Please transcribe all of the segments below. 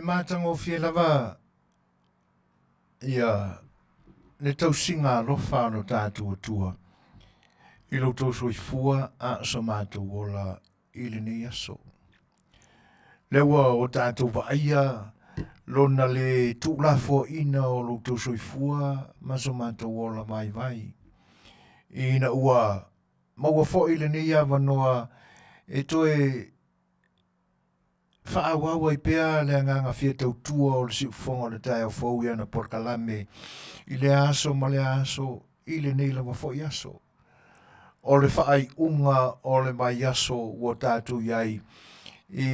le mātango fie lava ia le tausinga alofa no tātua tua. I lo tau soifua a so mātou ola i le nei aso. Lewa o tātou vaia lona le tūlafo ina o lo tau soifua ma so mātou ola vai vai. Ina ua maua fo i le nei avanoa e toe whaawawa i pēa le anganga fia tau tua o le si ufonga le tai o fau ia na porkalame i le aso ma le aso i le nei lawa fo i aso. O le whaai unga o le mai aso ua tātou iai i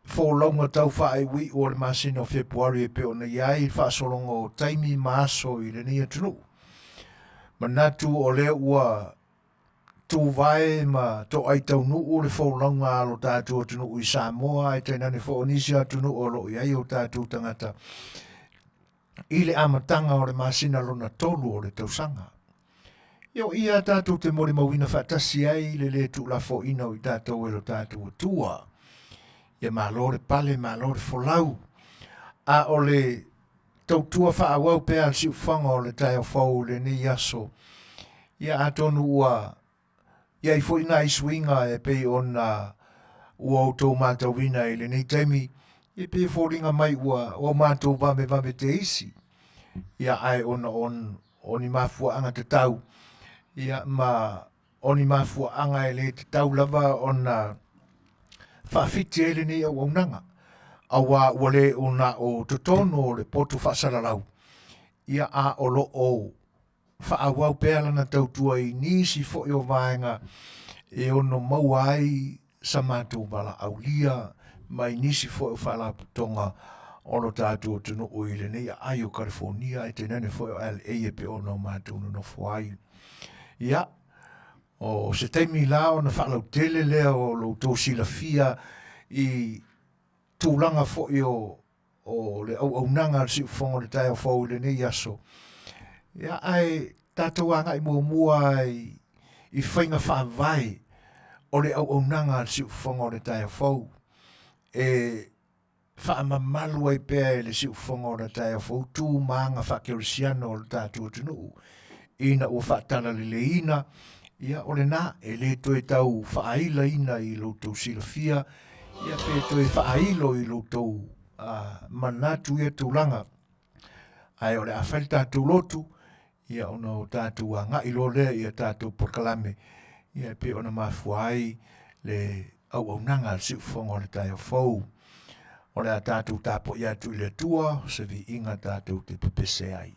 fōlaunga tau whaai wi o le masina o Februari e peo na iai whaasolonga o taimi maaso i le nei atunu. Manatu o le ua tō vai ma tō ai tau nuu le whaulanga alo tātou atunu i Samoa e tainane whaonisi atunu o lo iai o tātou tangata. I le amatanga o le masina lona tolu o le tausanga. Yo ia tātou te mori mawina whaatasi ai le tu la fo ina o i tātou e lo tātou atua. Ia mālore pale, mālore folau. A o le tautua whaawau pēa al si ufanga o le tai o fau le ni aso. Ia atonu ua ia i fo ina i swinga e pei ona ua o tau mātou wina i le nei taimi. E pei fōringa mai ua o mātou vame te isi. Ia ai ona oni mafua anga te tau. Ia ma oni mafua anga e le te tau lava ona whaafiti e le nei au aunanga. Awa wale ona o totono le potu whaasaralau. Ia a olo o whaawau pēla na tautua i nisi fo i o vaenga e ono mauai sa mātou wala aulia mai nisi fo i o whala putonga ono tātou tunu o i le nei ai o California e tenane fo i o LA e pe ono mātou no fuai. Ia, o se teimi la o na whalau tele lea o lo tō sila fia i tūlanga fo i o le au nanga si ufongo le tai o fau le nei aso. Ia ai tātou anga i mua i whainga whaavai o le au nanga si ufongo le tai o fau. E whaamamalu ai pēa le si ufongo le tai o fau tū maanga whakerisiano o le tātou tunu. Ina o whaatala le ina, ia o le nā, e le toi tau whaaila ina i lo tau silafia, ia pe toi whaailo i lo tau manatu ia tūlanga. Ai o le awhali tātou lotu, ia ona o tātou a ngā ilo lea ia tātou porkalame, ia pe ona mafuai le au nanga si ufonga le tai o fau. O le a tātou tāpo ia tu i le tua, se vi inga tātou te pepese ai.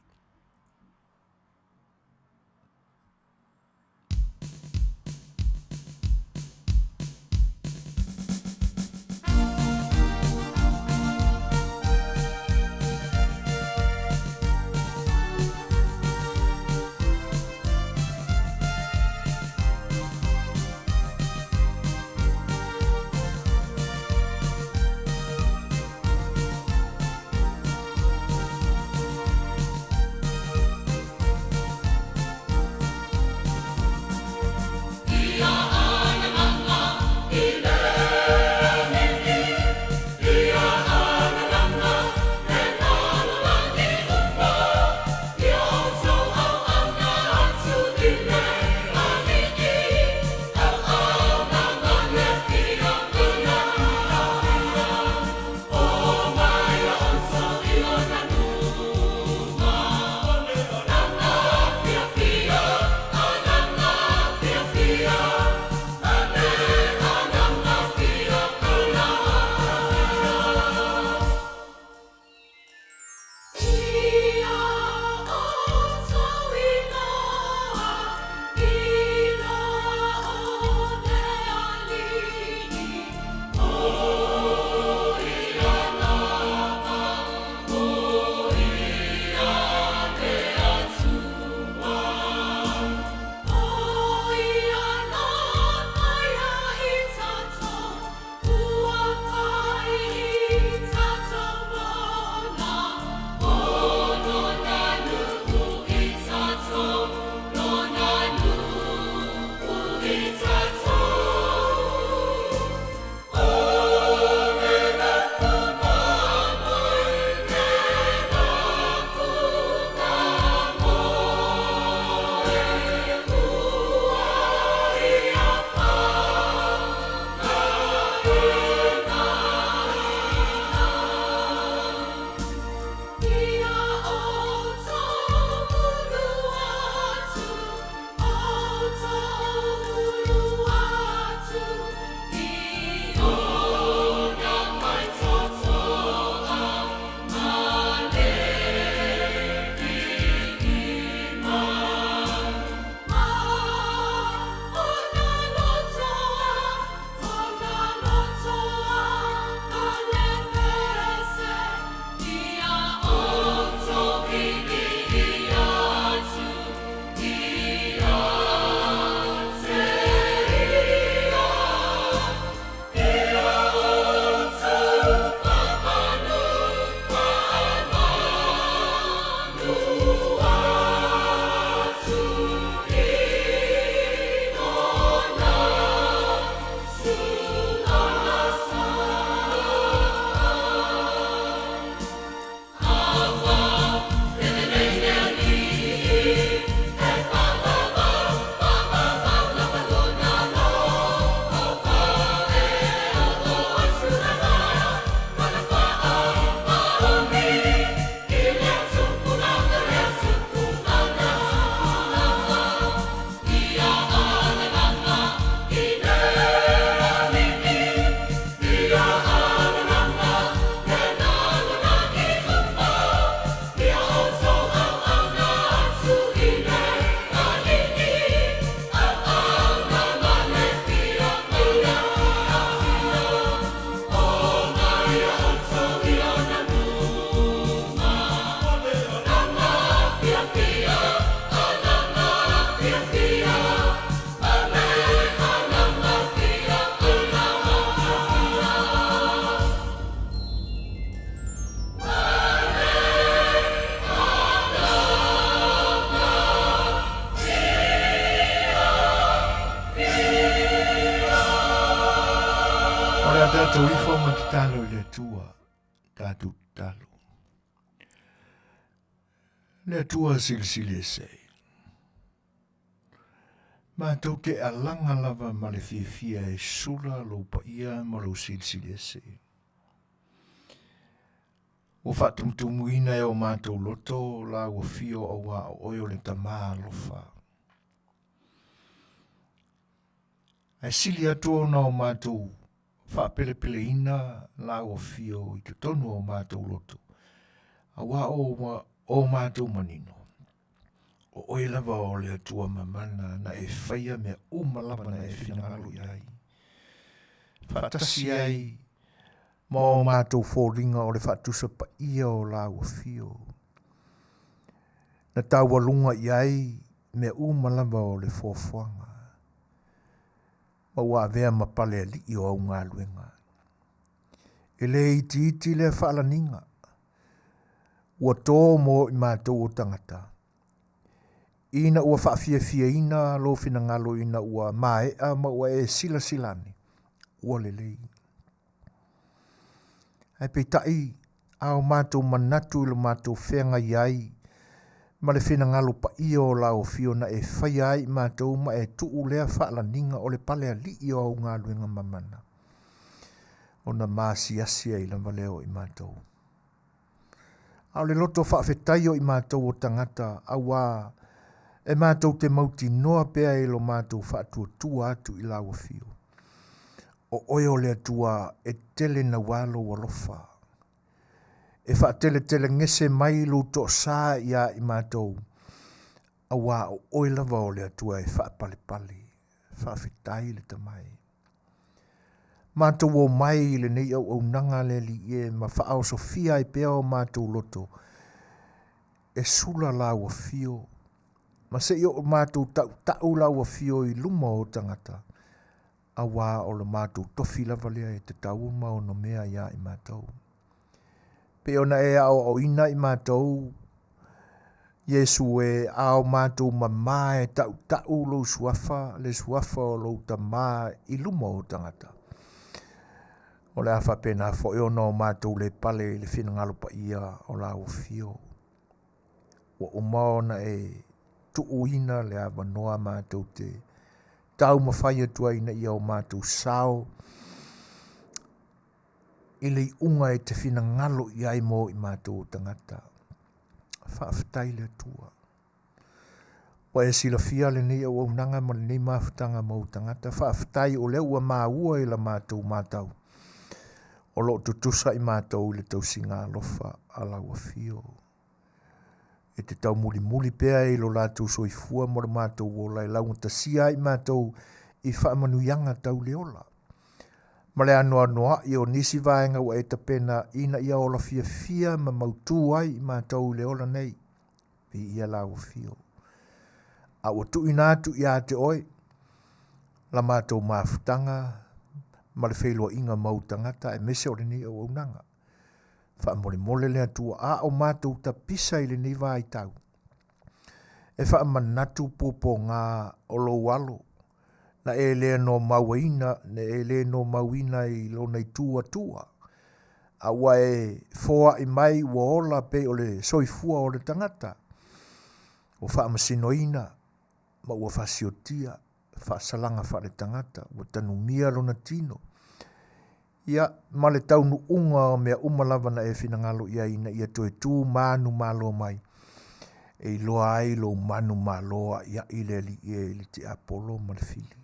Ora tātou ifo ma te talo le tua, tātou talo. Le tua silsile sei. Mātou te alanga lava ma le fia e sula lo pa ia ma lo silsile sei. O whatumtumuina e o mātou loto la o fio o wa o oio le tamā lofa. Ai sili atua na o mātou whapele ina la o fio i te tonu o mātou loto. A wa o mātou manino. O oi lava o le atua mamana na e whaia mea umalava na e whinangalo iai. Whatasi ai ma o mātou fōringa o le whatusa pa ia o la o fio. Na tau walunga iai mea umalava o le fōwhanga. Ma wa vea mapale ali i o au ngā luenga. E le iti le whaalaninga. Ua tō mo i mātou o tangata. Ina ua whaafia ina lo fina ngalo ina ua maea ma ua e sila silani. Ua lelei. Ai peitai au mātou manatu ilo mātou whenga iai. Ma le fina ngalo pa ia o la o fio na e whai ai mātou ma e tuu lea whaalaninga o le pale ali i o au ngā luenga mamana. O na māsi asia i lama leo i mātou. Au le loto whaafetai o i mātou o tangata awa e mātou te mauti noa pea e lo mātou whaatua atu i lau fio. O oio le atua e tele na walo walofa. E whaatele ngese mai lo to saa ia i mātou. Awa o oilava o le atua e whaapale. Whaafetai le tamai. Mātou o mai le nei au nanga le li e ma whaao sofia e pea o mātou loto. E sula la ua fio. Ma se i o mātou tau la ua fio i luma o tangata. Awa o le mātou tofi lava lea e te tau ma o no mea ia i mātou. Pe ona e au ina i mātou. Yesu e au mātou mamā e tau lo suafa, le suafa o lo tamā i luma o tangata. O le awha pena fo e ono o mātou le pale le whina ngalo pa ia o la o fio. O umaona e tuuina le awa noa mātou te tau mawhai atua ina ia o mātou sao. I le unga e te whina ngalo iai mo i mātou tangata. Whaafetai le atua. Wa e sila fia le nei au nanga ma le nei mawhatanga mo tangata. Whaafetai o le ua māua i la mātou mātau. O lo tutusa i mātou le tau singa lofa ala ua fio. E te tau muli pea i lo lātou soifua mo le mātou o lai launga tasia i mātou i whaamanuianga tau leola. Ma le anoa i o nisi vaenga ua e tapena ina ia ola fia ma mautu ai i mātou leola nei. I ia la ua fio. A ua tu inatu i a te oi. La mātou mawhtanga. Ma le whailua inga mautangata e mese o le ni au nanga. Wha mole lea tua a o mātou ta pisa i le ni vai tau. E wha manatu popo ngā o lo walo. Na e lea no mauina, ne e lea no mauina i lo nei tua. A wa e foa i mai ua ola pe o le soifua o le tangata. O wha masinoina, ma ua whasiotia. Whaasalanga wha le tangata, wa tanumia lona tino. Ia, ma le taunu unga o mea umalava na e whinangalo ia ina ia toe tū manu malo mai. E loa ai lo manu maloa ia ile li e li te apolo ma le fili.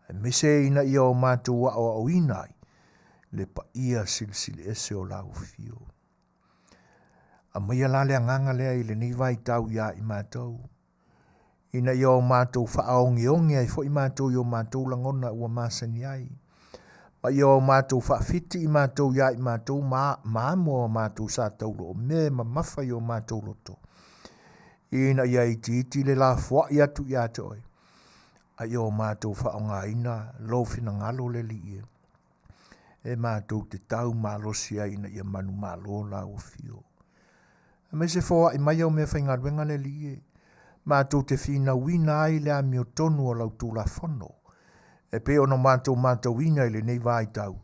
E mese ina ia o mātou wa o inai, le pa ia silsili ese o lau fio. A maia lale anganga lea ile ni vai tau ia i mātou. Ina ia o mātou whaaongi ai fo i mātou i o mātou langona ua māsani ai. Ma ia o mātou whaafiti i mātou ia i mātou māmo o mātou sa taulo o me ma mawhai o mātou loto. Ina ia iti le la fua i atu i atu oi. A ia o mātou whaonga ina lo fina ngalo le li ia. E mātou te tau malosi ai ina ia manu malo la o fio. A me se fua i mai au mea whainga ruenga le li ia. Mātou te whina wina ai le a mio tonu o lau tūla whono. E pe ono mātou ina i le nei vai tau.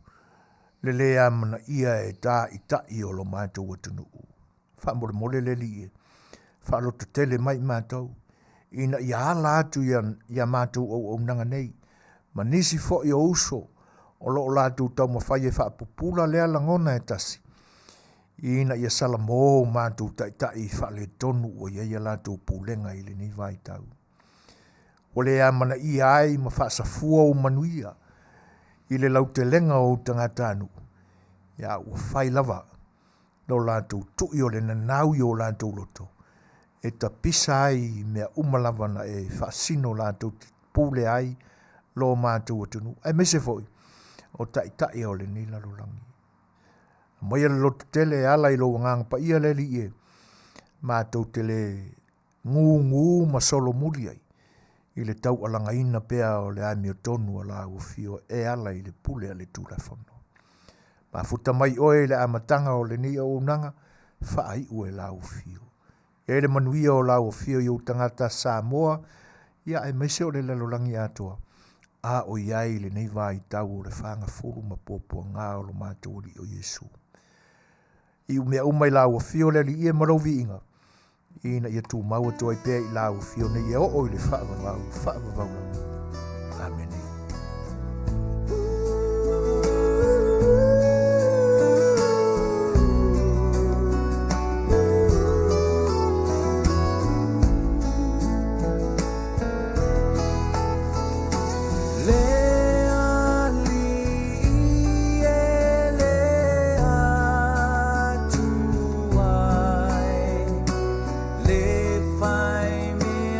Le lea mana ia e tā i tai o lo mātou atunu. Wha mole le li e. Wha lo te tele mai mātou. Ina i ala atu ia mātou au nanga nei. Ma nisi fo i o uso. O lo lātou tau ma whai e wha pupula lea langona e tasi. Ina ia sala mō mātou tai wha le tonu o ia lātou pūlenga i le ni vai tau. O lea mana ia ai ma wha safua o Manuia. I le lau te lenga o tangata anu. Ia ua whai lava. Lo lātou tui o le nanau i o lātou loto. E ta pisa ai mea umalava na e whaasino lātou pūle ai lo mātou atunu. Ai mese foi. O tai o le nila lo langi. Mai le loto tele ala i lo ngang pa ia le li e. Mātou tele ngu masolo muri ai. I le tau alanga ina pea o le ami o tonu ala o fio e ala i le pule a le tūrafono. Ma futa mai oe le amatanga o le ni o unanga, wha ai ue la o fio. E le manuia o la o fio i o tangata Samoa, ia e mese o le lalolangi atoa. A o iai le nei vai tau o le whanga furu ma popua ngā o lo mātou o Yesu. I umea umai la o fio le li ia marauvi inga. Ina ia tū maua tō ai pēr i la o fio nei e o i le whaavavau. Amen. Le Fai'oa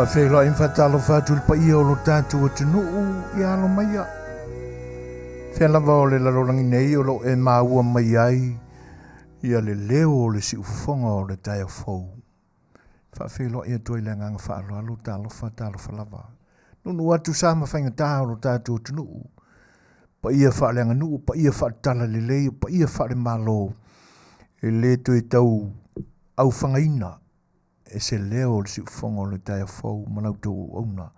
Whawhelo in whatalo whātul pa ia o lo tātou atunu i alo mai a. Whelawa o le larorangi nei o lo e māua mai ai ia le leo o le si ufufonga o le tai au fau. Whawhelo ia toi le nganga whaalo alo tālo whalawa. Nunu atu sama whainga tā o lo tātou atunu. Pa ia whaale Aganuu, pa ia whaatala le leo, pa ia whaale malo. E le toi tau au whangaina. E se leo le si ufonga o le tai au fau manau tau auna.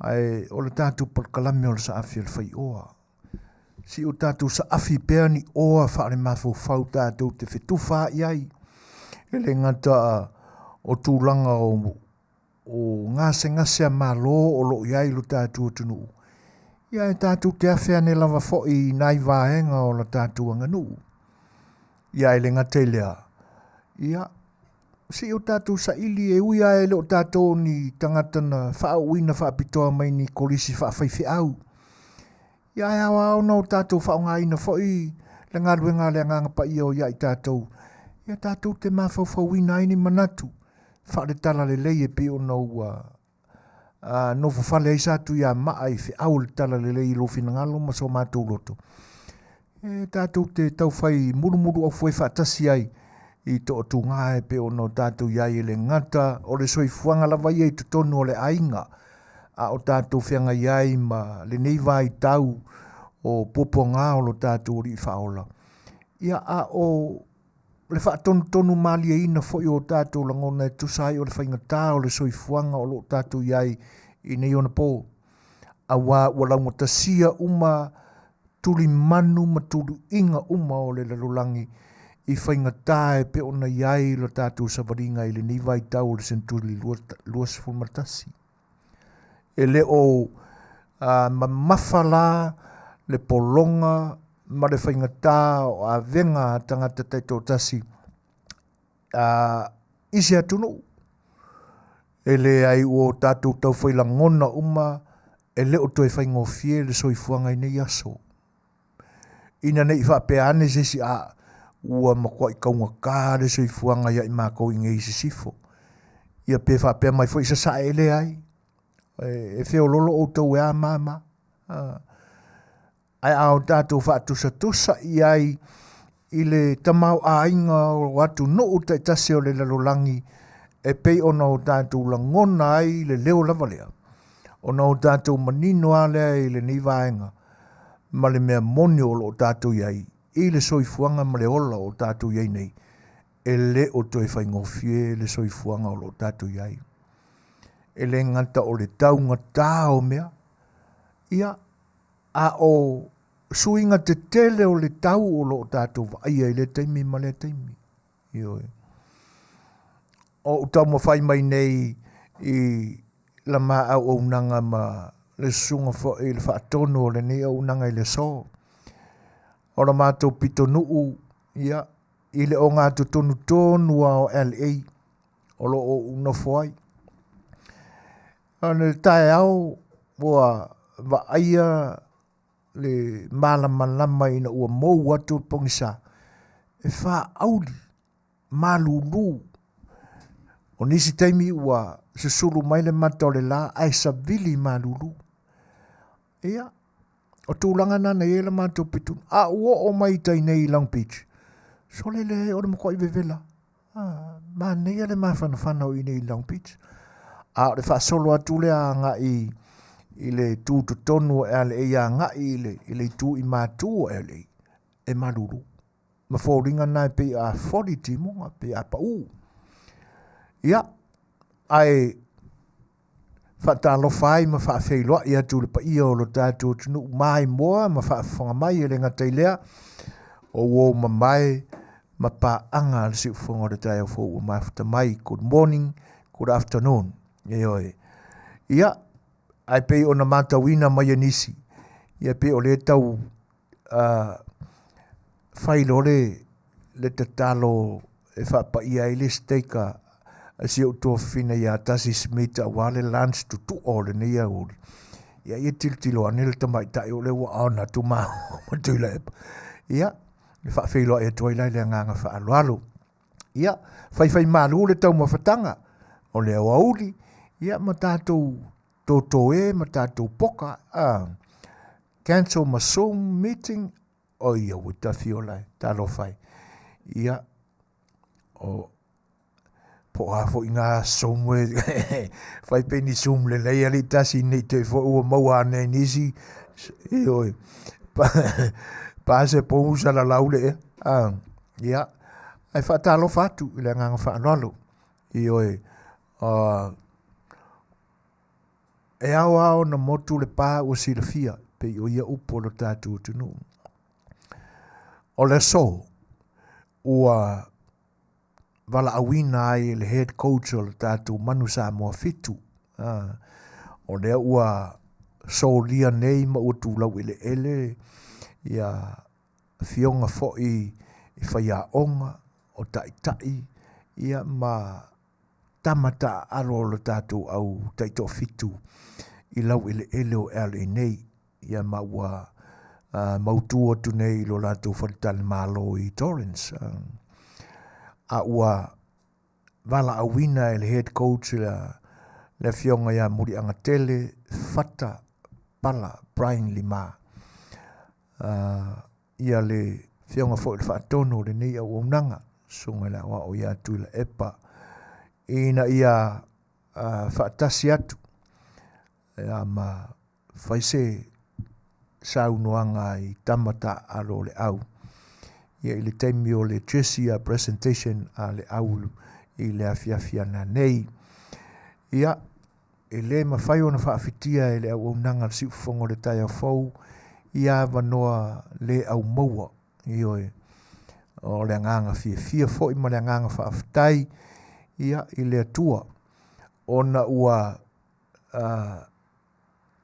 Ai o le tātou palkalame o le sa afi A Le Fai'oa. Si o tātou sa afi pēr ni oa whaare mafau fau tātou te whetuwha iai. E le ngata o tūlanga o ngase malo o lo iai lo tātou tunu. Ia e tātou te awhea ne lava fo'i nai vāenga o la tātou Aganuu. Ia e le ngata i lea. Ia si o tātou sa ili e uia e le o tātou ni tangatana whaauina whaapitoa mai ni kolisi whaafaifi au. Ia e awa au na o tātou whaongaina fo'i le ngaruenga le nganga pa ia o ia i tātou. Ia tātou te mawhauwhauina ai ni manatu. Whaare tala le lei e pe o na ua no fafale ai sātu ia maa i au le tala le lei lo finangalo ma so mātou loto. E tātou te tau whai muru au fwai whaatasi ai i to tu ngai pe ono tātou iai le ngata o le soifuanga lava iai tutonu o le ainga a o tātou whianga iai ma le neiva i tau o popo ngā o lo tātou ori whaola. Ia a o le whaatonu mali e ina fo i o tātou langona e tusai o le whaingatā o le soifuanga o lo tātou iai i nei ona pō. A wā launga tasia uma tuli manu ma tulu inga uma o le lalulangi i whaingatā e pe ona iai lo tātou savaringa i le niwa i tau le senturi luas fulmatasi. E le o mawhala le polonga ma le whaingatā o a venga tangata taito tasi isi atunu. E le ai o tātou tau whailangona uma e le o toi whaingofie le soifuanga i nei aso. Ina nei whapeane sesi a ua makua i kaunga kāre soifuanga ia i mākou i ngei sisifo. Ia pe whapea mai fo isa sa ele ai. E wheo lolo o tau e a mama. Ai au tātou whaatusa i ai i le tamau a inga o watu no o tai tase o le lalolangi e pei ona o tātou langona ai le leo lavalea. Ona o tātou manino a lea i le nivaenga ma le mea moni o lo tātou iai. I le soifuanga ma le ola o tātou iai nei. E le o toi whaingofie le soifuanga o lo tātou iai. E le ngata o le taunga tā o mea. Ia a o suinga te tele o le tau o lo tātou vaia i le teimi ma le teimi. Ioi. O tau ma whai mai nei i la maa au nanga ma le sunga fo i le whaatono o le nei au nanga i le so. Ora mātou pito nuu, ia, i le o ngā tonu o LA, o lo o unofoai. Ane tae au, ua aia le malama ina ua mou atu pongisa. E wha auli, malulu. O nisi taimi ua susulu mai le mata o le la, ai savili malulu. Ia. O tūlanga nana e la mātou pitu. A ua o mai tai nei Long Beach. So le o le mako i vevela. Ma nei ale mawhana o i nei Long Beach. A o le whaasolo atu le a ngā i le tūtu tonu e ale e a ngā i le tū i mātū o ele. E maruru. Ma fōringa nai pe a 40 timonga pe a pa u. Ia. Ai whaatalo whai ma whaafeiloa i atu le pa ia o lo tātou tunu mai moa ma whaafonga mai e le ngatai lea o wō ma mai ma pā anga le si ufonga le tai au fōu ma whita mai good morning, good afternoon oi. Ia ai pei o na matauina mai anisi ia pei o le tau whailo le tatalo e whaapa ia i le steika si o tō whina ia tasi smita wale lunch tu o le nei auri. Ia ia tiltilo anele tamai tai o le wa aona tu maho ma tuila epa. Ia, e whaafeilo e toilai le nganga whaalualu. Ia, whai malu le tau mawhatanga o le auri. Ia ma tātou tō ma tātou poka. Cancel ma Zoom meeting. O ia wita fiolai. Talo fai. Ia o po a fo inga Zoom we. Fai peni Zoom le lei ali tasi nei te fo ua maua nei nisi. Ioi. Pa se po usa la laule e. Ia. Ai fa talo fatu. Ile nganga fa analo. Ioi. E ao na motu le pā ua silafia. Pe o ia upo lo tātou tunu. O le so. Ua wala awina ai le head coach o le tātou manu Samoa fitu. O lea ua so lia nei ma ua tūlau ele. Ia fionga fo'i i whaia onga o tai. Ia ma tamata aro le tātou au taito fitu. I lau ele o ele nei. Ia ma ua mautu atu nei lo lātou wharitale malo i Torrance. A ua wala awina e le head coach le fionga ia muri angatele fata pala Brian Lima. Ia le fionga fo le whaatono le nei au unanga. Sunga la wa o ia tui la epa. Ina ia whaatasi atu. Ia ma whaise saunoanga i tamata alo le au. Ia i le taimi o le Chesia presentation a le au i le Afiafi ana nei. Ia e le mawhai o na whaafitia e le au unanga si ufongo le tai au fau. Ia wanoa le au maua. Ioi o le nganga fia fo i ma le nganga whaafitai. Ia i le atua. Ona ua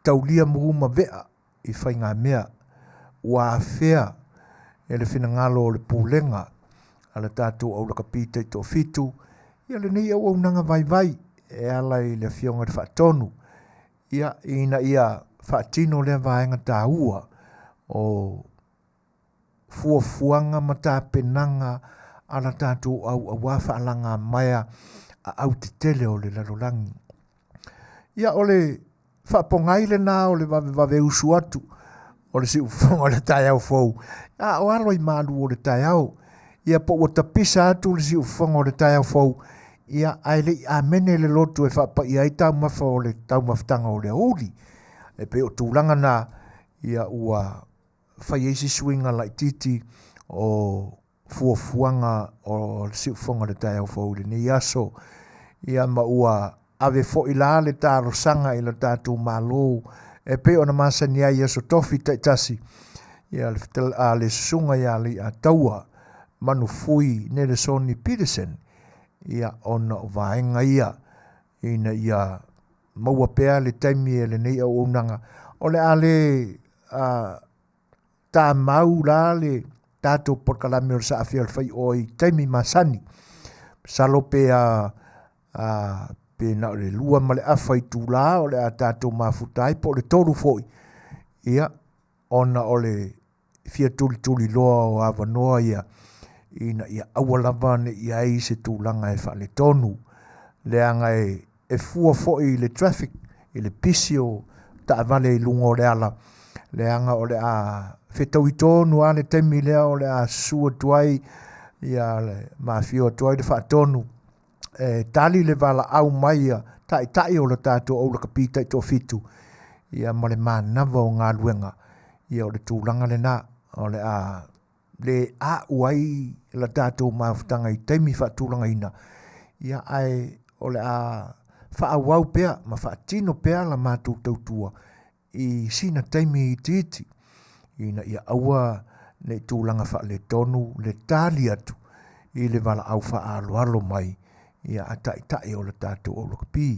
taulia muhuma vea i whai ngā mea. Ua awhea e le whinangalo o le pūlenga. A le tātou au laka pītai tō fitu. Ia le nei au nanga vai. E ala i le fionga le whaatonu. Ia ina ia whaatino le vaenga tā ua. O fuafuanga ma tā penanga. Ala tātou au wafa alanga maia. A au te tele o le lalolangi. Ia o le whaapongai le nā o le vave usu atu. O le si ufonga le tai au fau. O aloi malu o le tai au. Ia po ua tapisa atu le si ufonga o le tai au fau. Ia aile a mene le lotu e whapa ia i tau mafa o le tau maftanga o le auri. E pe o tūlanga nā. Ia ua whai eisi swinga lai titi o fuafuanga o le si ufonga le tai au fau le ni aso. Ia ma ua ave fo ila le taro sanga ila tātou malo. E pe ona masani ai aso tofi taitasi. Ia le sunga ia li a taua. Manu fui nere Soni Peterson. Ia ona o vaenga ia. Ina ia maua pea le taimi e le nei au unanga. O le ale tā mau la le tātou porkalame o le sa afia le fai o i taimi masani. Salo pea pe na le lua ma le afa i tūlā o le a tātou mafutai po le toru foi. Ia, ona o le fia tuli loa o awanoa ia. Ina ia awalava ne ia i se tūlanga e wha le tonu. Le anga e fua foi le traffic, i le pisi o ta vale i lunga o le ala. Le anga o le a whetau i tonu a le temi lea o le a sua tuai, ia le mafio tuai le wha tonu. Tali le vala au maia tai o le tātou au laka pītai tō fitu. Ia ma le mānawa o ngā luenga. Ia o le tūlanga le nā. O le a uai la tātou mawhtanga i teimi whaatūlanga ina. Ia ai o le whaawau pea ma whaatino pea la mātou tautua. I sina teimi i titi. Ina ia aua le tūlanga wha le tonu le tāli atu. I le vala au wha alo mai. Ia tai o le tātou o loka pī.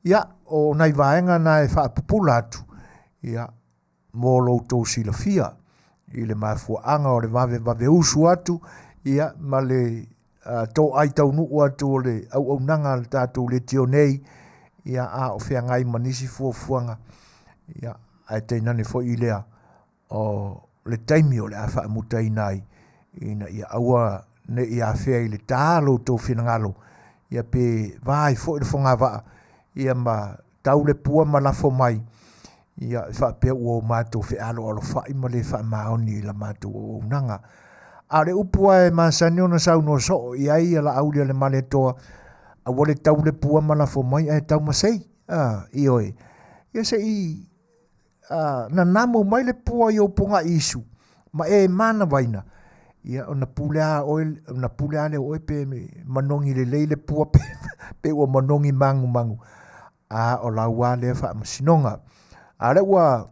Ia, o nai vaenga na e whaapupula atu. Ia, mō loutou silafia. I le mafuanga o le vave usu atu. Ia, ma le tō aitau nuu atu o le au nanga le tātou le tio nei. Ia, o whea ngai manisi fuafuanga. Ia, ai teinane fo i lea. O le taimi o le a whaamutai nai. Ina ia aua ne ia whea i le tā loutou whinangalo. Ia pe vai fo i le whonga waa. ia ma tau le pua ma lafo mai ia whapea ua mātou whealo alo whai ma le whamaoni la mātou o unanga. A le upua e masani ona sau no so ia ia la aulia le male toa a wale tau le pua ma lafo mai e tau masei. I oe. Ia se i na namo mai le pua i opunga isu. Ma e mana waina. Ia ona pulea le oe pe manongi le leile pua pe ua manongi mangu. O la ua le wha masinonga. A le ua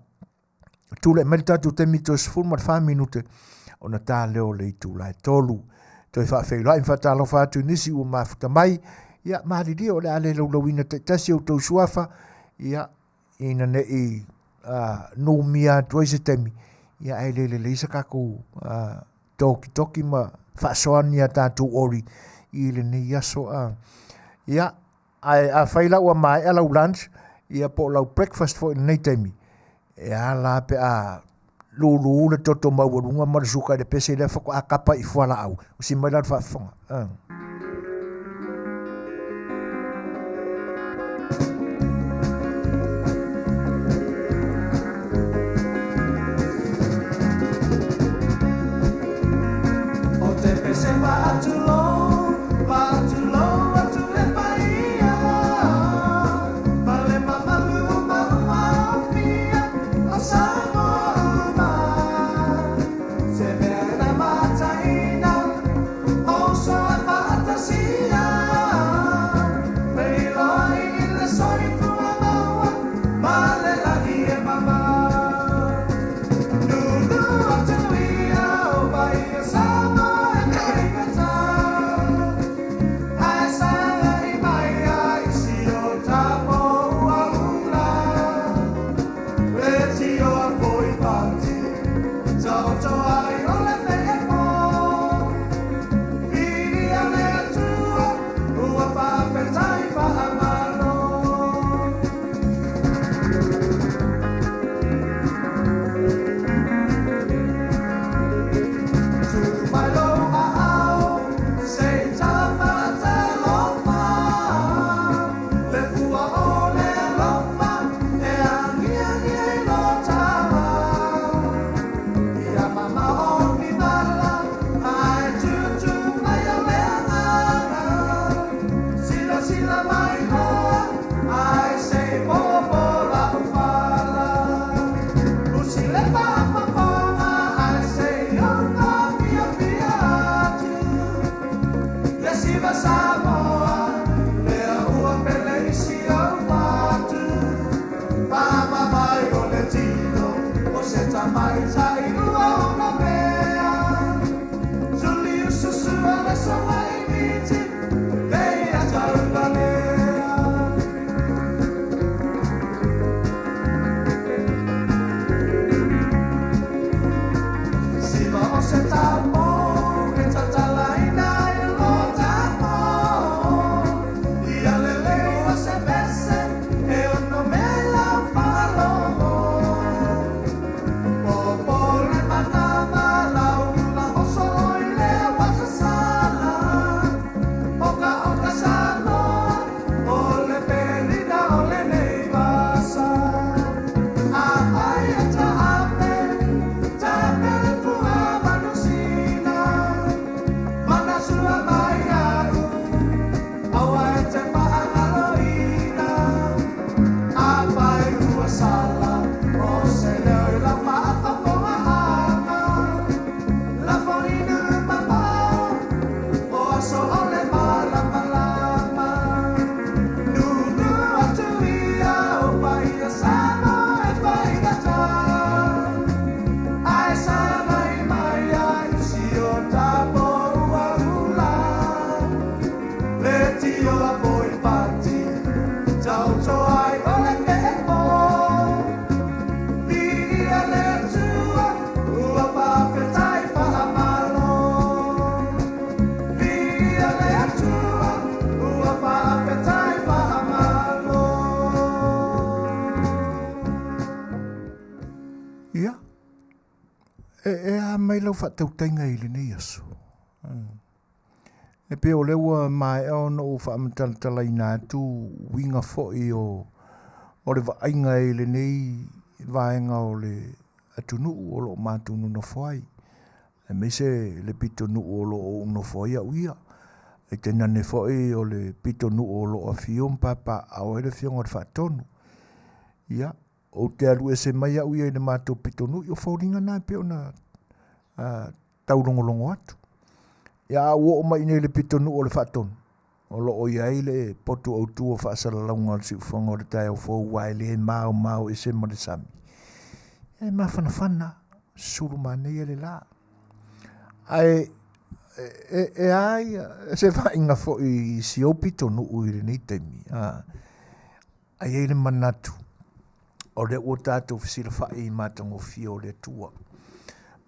tule meritatu te mito sifuru ma 5 minute ona tā leo le itu lai tolu. Toi wha whaila in whatalo whātu nisi ua mafuta mai. Ia maariria o le ale laulawina te tasi au tau suafa. Ia ina ne i no mia tuaise temi. Ia ai le isa kako toki ma whaasoani a tātou ori i le ni aso ia ai a whaila ua mai a lau lunch ia po lau breakfast fo nei temi ia la pe lulu le toto maurunga marasuka le pese le whako a kapa i fuala au usi mai la whaafonga mai lau whatau tainga i le nei aso. E pe o lewa mai o no Talanoaina tu winga fo'i o le vainga e le nei vaenga o le atunu o lo matunu no foai. E me se le pitonu o lo no foai a uia. E tena ne fo'i o le pitonu o lo afion papa au ele fiong o le whaatonu. Ia, o te alu e se mai a uia i le mātou pitonu i o fauringa nā pe o na taurongolongo atu. Ia o mai nei le pitonu o le whaatonu. O lo o iai le potu au tu o whaasala launga le siufonga o le tai au fau wai le mau e se ma le sami. E mawhana suru manei le la. Ai ai se whainga fo i si o pitonu ui le nei teimi. Ai e le manatu. O le ua tātou whisira whai i mātango fia o le tua.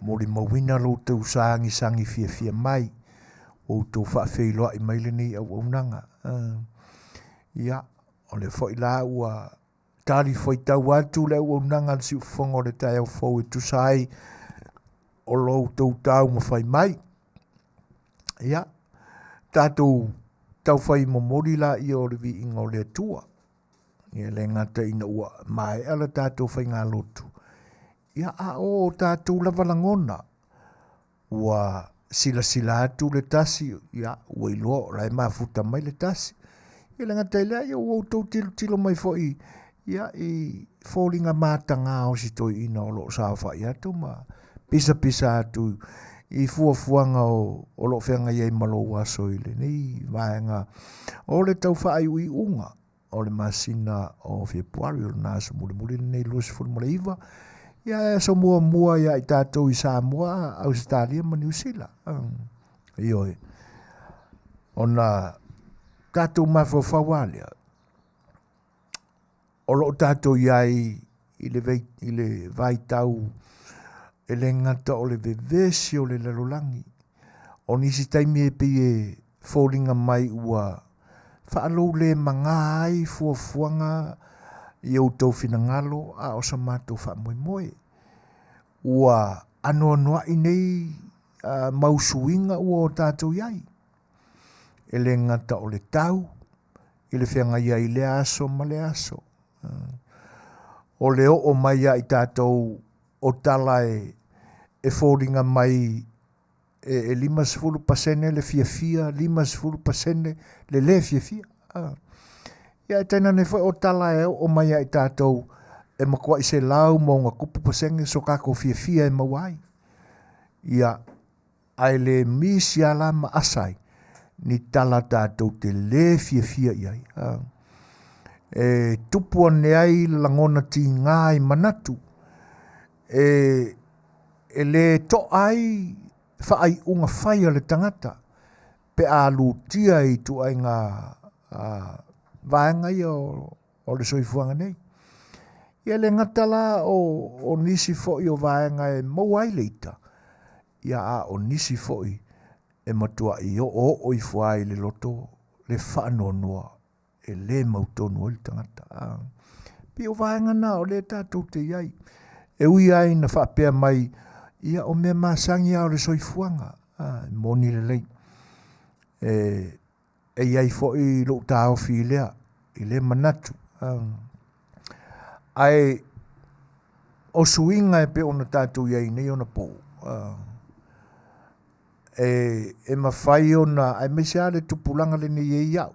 Mo le mawina lo tau sangi fia mai. O tau whaafeiloa i maile nei au nanga. Ia, o le fo i la ua tari fo i tau atu le au nanga le si ufonga o le tai au fau e tusai o lo tau mawhai mai. Ia, tātou tau whai momori la i o le vi inga o le tua. Ia le ngata ina ua mai ala tātou whai ngā lotu. Ia a o tātou lava langona. Ua sila atu le tasi. Ia ua iloa rai mafuta mai le tasi. Ia le ngata ila ia ua tau tilo mai fo i. Ia i fōringa mātanga o si toi ina o lo saa whai atu ma pisa atu. I fuafuanga o lo whenga iei malo waso i le nei vaenga. O le tau whai ui unga. O le masina o Februari o le nasa muli nei luas fulmula iwa. Ia so mua ia i tātou i Samoa, Australia ma New Zealand. Ioi. Ona tātou mawhawhawalia. O lo tātou iai i le vai tau e le ngata o le vevesi o le lalolangi. O nisi taimi e pe e fōringa mai ua whaalou le mangai fuafuanga i au tau finangalo a o sa mātou whaamoemoe. Ua anoa i nei mausuinga ua o tātou iai. E le ngata o le tau, i le whenga iai le aso ma le aso. O le o mai i tātou o tala e fōringa mai e 5% le fia 5% le fia. Ia e tēnā ne whai o tala e o mai i tātou e makua i se lau mo ngā kupu pasenge so kako fia e mawai. Ia ai le misi ala ma asai ni tala tātou te le fia iai. E tupua ne ai langona ti ngai manatu. E le to ai whaai unga whaia le tangata. Pe a lutia i tu ai ngā vaenga i o le soifuanga nei. Ia le ngatala o nisi foi o vaenga e mauai leita. Ia a o nisi foi e matua i o i fuai le loto le whaanonoa e le mautonu o le tangata. Pi o vaenga na o le tātou te iai. E ui ai na whaapea mai ia o mea masangi au le soifuanga. Moni le lei. E iai foi lo tāo fi lea. I le manatu. Ai o suinga e pe ona tātou iai nei ona pou. E mawhai ona ai mese ale tupulanga le nei e iau.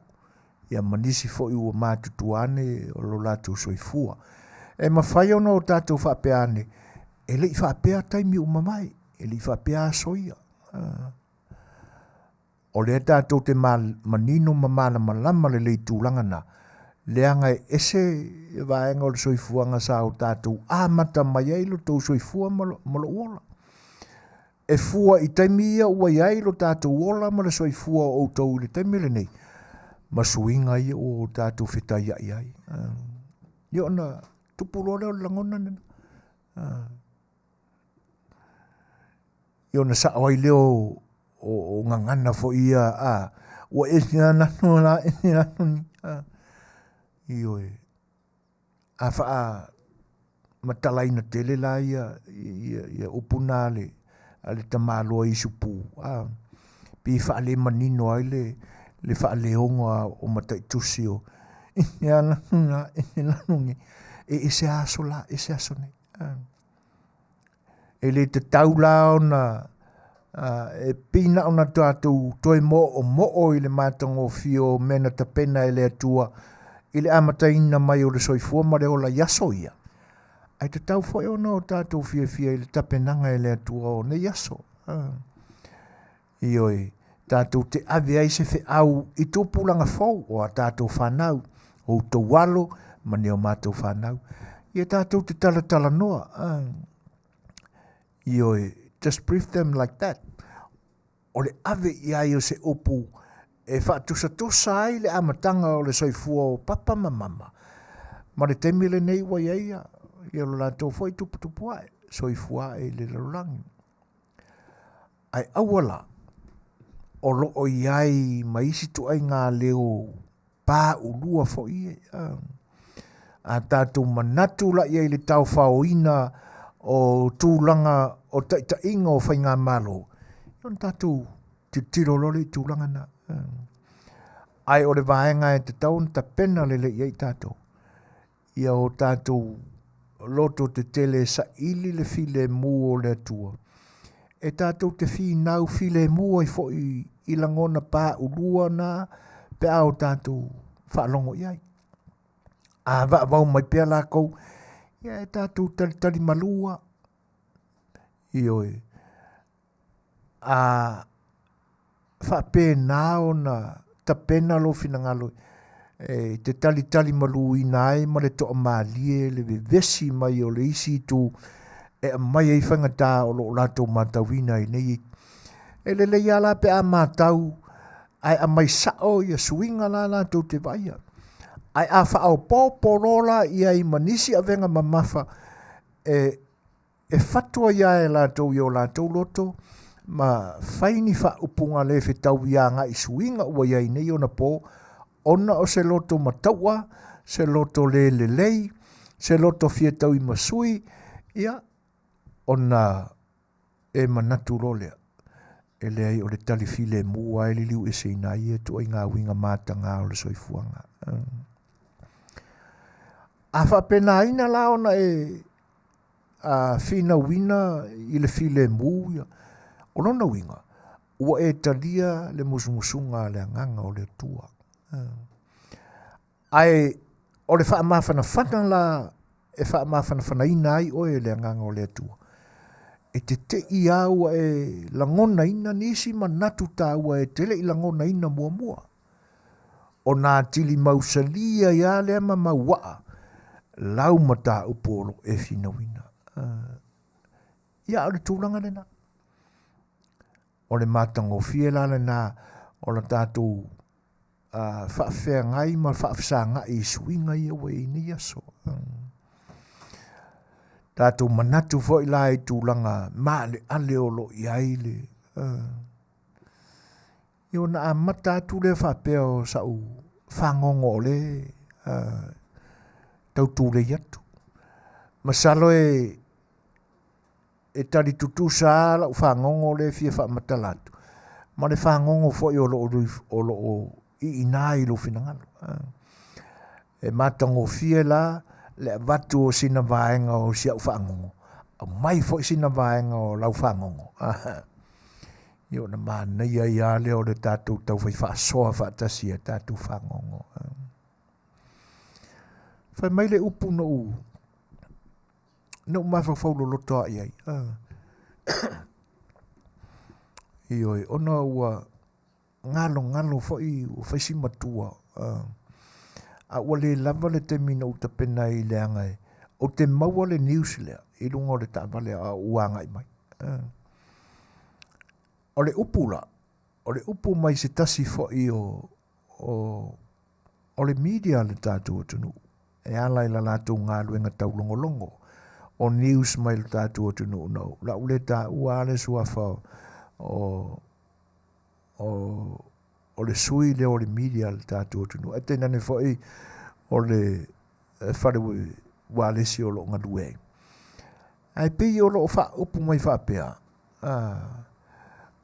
Ia manisi foi ua mātutuane o lo lātou soifua. E mawhai ona o tātou whapeane. E lei whapea taimi umamai. E lei whapea soia. O le tātou te manino mamana malama le lei tūlanga na. Leanga e ese vaenga o le soifuanga sa o tātou mata mai ai lo tau soifua malo uola. E fua i taimi ia ua iai lo tātou uola ma le soifua o tau le taimi le nei. Ma suinga ia o tātou Fetalaiga iai. Ia ona tupulore o langona nena. Ia ona sa oai leo o ngangana fo ia ua esina nanu la esina nanu ni. Ioi. A wha Matalaina tele la ia upuna ale tamaloa i supu. pi wha le manino ai le wha leonga o matai tusi o. Ia lanunga, lanungi. Se aso la, se aso ne. E le te taula o na, e pina o na tātou toi mo o i le mātango fio mena ta pena e le atua, i le amataina mai o le soifua ma le o la yaso ia. Ai te tau foi o no tātou fia i le tapenanga e le atua o ne yaso. Ioi, tātou te ave ai se fe au i tūpulanga fau o a tātou whanau, o tau walo, ma ne o mātou whanau. Ia tātou te tala noa. Ioi, just brief them like that. O le ave i ai o se upu, e whaatusa ai le amatanga o le soifua o papa ma mama. Ma le temile nei wa ia, ia lo lātou foi tupu ai, soifua e le larangi. Ai awala, o lo o iai ma isi tu ai ngā leo pā ulua fo i a tātou manatu la iai le tau whaoina o tūlanga o taita inga o whainga malo. Ion tātou te tiro lole i tūlanga na. Ai o le vaenga e te taun ta pena lele iai tātou. Ia o tātou loto te tele sa ili le file mu o le atua. E tātou te fi nau file mu ai fo i langona pā ulua na pe au tātou whaalongo iai. A vau mai pia lākou, ia e tātou tali malua. Ioi. A whape nao na tapena lo finangalo. E te tali malu i nai ma le toa maalie le vesi mai o le isi tu e mai ei whangata o lo lato matauina i nei. E le ala pe a matau ai a mai sao i a suinga la lato te vaia. Ai a whaau pōporola i ai manisi a venga mamafa e fatua ia e lato i o lato loto ma whaini wha upunga le whetau ia nga i suinga ua iai nei o na pō ona o se loto mataua, se loto le lei, se loto fietau i masui, ia ona e manatu rolea. E le ai o le talifile mua e li liu e se inai e tu ai ngā winga mātanga o le soifuanga. A whapena ina la ona e whina wina i le file mua. O lona winga, ua e talia le musumusunga le anganga o le tua. Ai o le whaamawhana la e whaamawhana ina ai o e le anganga o le atua. E te i aua e langona ina nisi manatu tā ua e tele i langona ina mua. O nā tili mausalia ia le ama mauaa. Lau mata upolo e whina wina. Ia o le tūlanga lena. O le mātango fie la lena o le tātou whaafea ngai ma whaafesa ngai suinga i awa i ni aso. Tātou manatu fo i la i tūlanga maa le ale o lo i aile. Io na a mata tu le whaapea o sau whangongo o le tau tūle iatu. Masalo e tari tutu sa la whangongo le fia whamatalatu. Ma le whangongo fo i o lo i inai lo finangalo. E matango fia la le watu o sina vaenga o siau whangongo. A mai fo i sina vaenga o lau whangongo. Io na mana ia le o le tātou tau whai whaasoa whaatasia tātou whangongo. Whai mai le upu no u. No mawhawhau lo loto ai ai. Ioi, ona ua ngalo fo i o whaisi matua. A ua le lava le te mina o ta pena i le angai. O te maua le news lea. I lunga o le tāpale a uanga i mai. O le upu la. O le upu mai se tasi fo i o le media le tātou atunu. E alai la lātou ngā luenga tau longo. O news mai le tātou atunu no. La ule tā ua ale suafa o le sui le o le media le tātou atunu. E tēnane fo i o le whare wālesi o lo ngā luenga. Ai pei o lo wha upu mai whapea.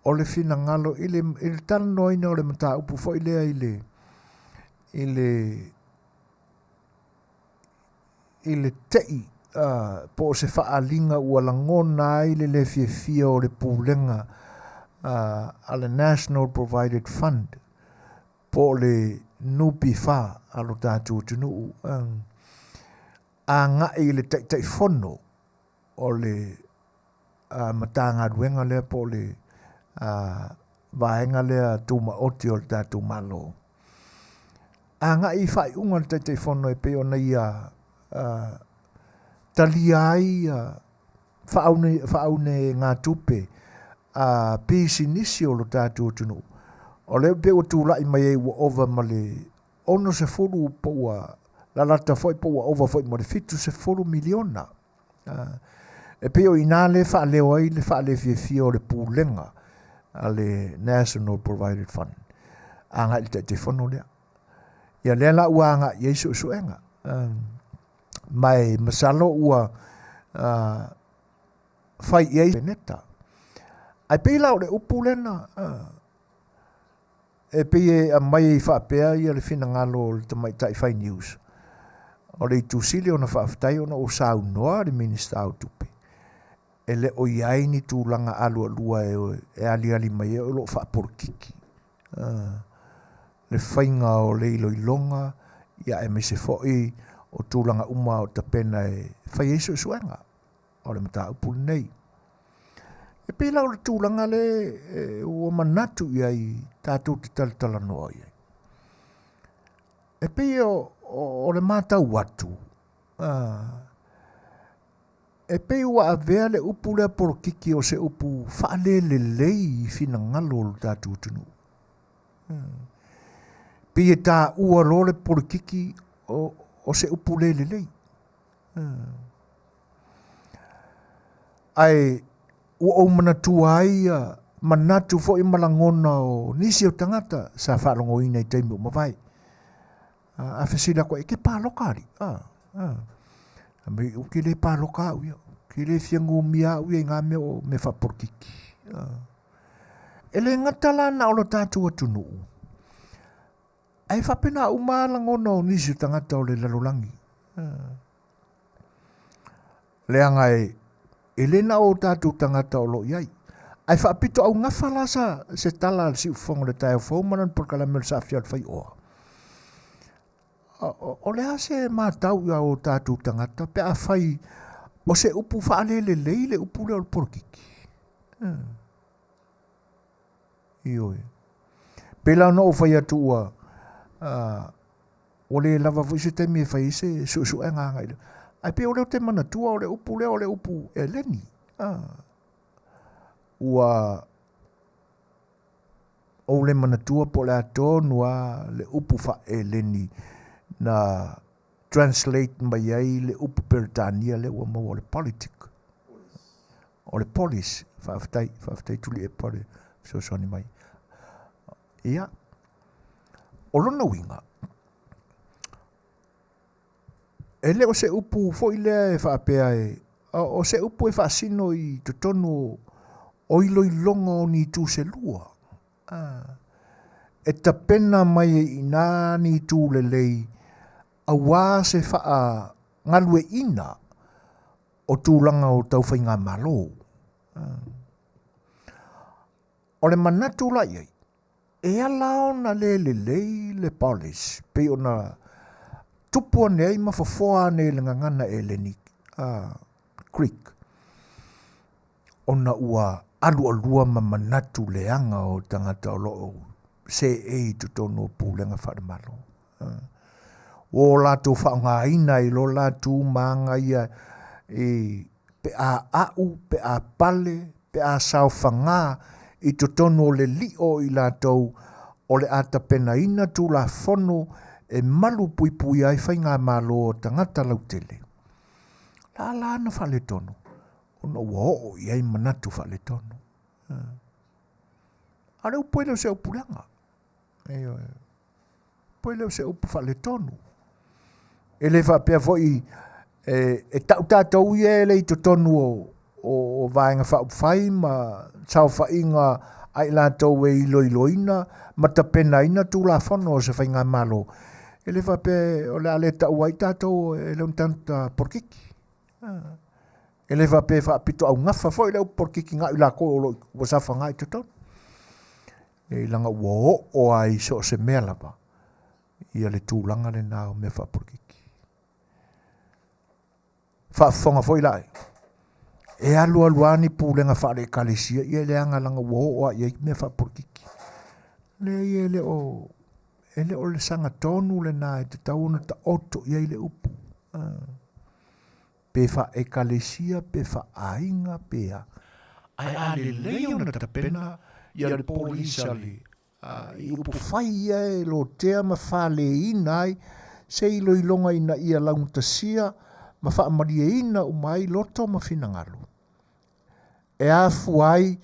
o le fina ngalo ile talanoaina o le Mataupu fo ile ile tei po se whaalinga ua langona ile le fia o le pūlenga a le National Provided Fund po le nupi wha alo tātou tunu a ngai le tei whono o le matanga ruenga lea po le vaenga lea tuma oti o le tātou malo a ngai whai unga le tei whono e peo na ia taliai whaune ngā tupe pisi nisi o lo tātou tunu. O leo pe o tūlai mai e ua ova ma le ono se furu po ua lalata foi po ua ova foi ma le fitu se furu miliona. E pe o ina le whaaleo ai le whaale fia o le pūlenga a le National Provided Fund. Anga i te whono lea. Ia lea la ua anga i eisu suenga. Mai masalo ua fai i eisu neta. Ai pe la o le upu lena. E pe e mai i whaapea i le fina ngalo le tamai tai whai news. O le itusili o na whaafitai o na o sau noa le minister au tupe. E le o iai ni tūlanga alu alua e ali mai e o lo whaaporkiki. Le whainga o le iloilonga ia e me se foi o tūlanga uma o tapena e whai eiso suenga. O le Mataupu nei. E pila o le tūlanga le o manatu iai tātou te Talanoaina. E pia o le mātau watu. E pia ua avea le upu lea porokiki o se upu whaale le lei fina ngalo o tātou tunu. Pia tā ua lo le porokiki o se upu le lei. Ai ua o manatua ai manatu fo i malangona o nisi o tangata sa whaalongoina i teimu mawai. A whesila koe, ke pālokari. Ki le pāloka au ia. Ki le whiangu mia au ia ngā mea o me whaporkiki. E le ngatala na o lo tātua tunu. Ai whapena umalangona o nisi o tangata o le lalolangi. Le angai, e le na o tātou tangata o lo iai. Ai whaapito au ngawhalasa se tala si ufongo le tae fau manan por kalamel sa A Le Fai'oa. O le ase mātau ia o tātou tangata, pe a whai o se upu whaale le lei le upu le o porokiki. Ioi. Pela no o whai atu ua, o le lava fwise te me whai se su e ngā ngai. Ai pe o leo te manatua o le upu e leni. Ua o le manatua po le ato nua le upu wha e leni na translate mai ai le upu Peritania le ua mau o le politic. O le polis, whaaftai tuli e pare, so soni mai. Ia, o lona winga, e le o se upu fo i lea e whaapea e, o se upu e whaasino i totonu o iloilonga o ni tū se lua. E tapena mai e ina ni tū le lei, a wā se wha ngalue ina o tūlanga o tau whainga malo. O le manatu la iei, e alao na le lei le polis, pe o na tupua nei ma fofoa nei le ngangana e le ni creek. O na ua alu alua ma manatu leanga o tangata o loo se e tutono pūlenga wharamalo. O lātou whaongaina i lo lātou maanga ia pe a au, pe a pale, pe a sauwhanga i tutono le lio i lātou o le ata pena ina tū la whono e malu pui pui ai whainga malo o tangata lautele. La na whale tono. Ona ua i ai manatu whale tono. Are upo leo se upuranga. Poi leo se upu whale tono. E le whapea foi e tau tātou i e le i to tonu o vāenga whauwhai ma tau whainga ai la tau e iloiloina, matapena ina tu la fono se whai ngā malo. E le whape o le ale tau ai tātou e leon tanta porkiki. E le whape whaapito au ngafa fo i leo porkiki ngā ila ko o lo wasafa ngā i tuton. E langa ua o ai so se mea lava. Ia le tūlanga le nāo me wha porkiki. Whaafonga fo i lai. E alu aluani pūlenga wha le kalesia ia le anga langa ua o ai me wha porkiki. Le ia le o ele o le sanga tonu le nā e te tauna ta oto ia i le upu. Pe wha e kalesia, pe wha ainga, pe a. Ai a le leo na ta pena ia le polisa le. I upu whai ia e lo tea ma wha le inai, se ilo ilonga ina ia launta sia, ma wha amaria ina umai loto ma finangalu. E a fuai,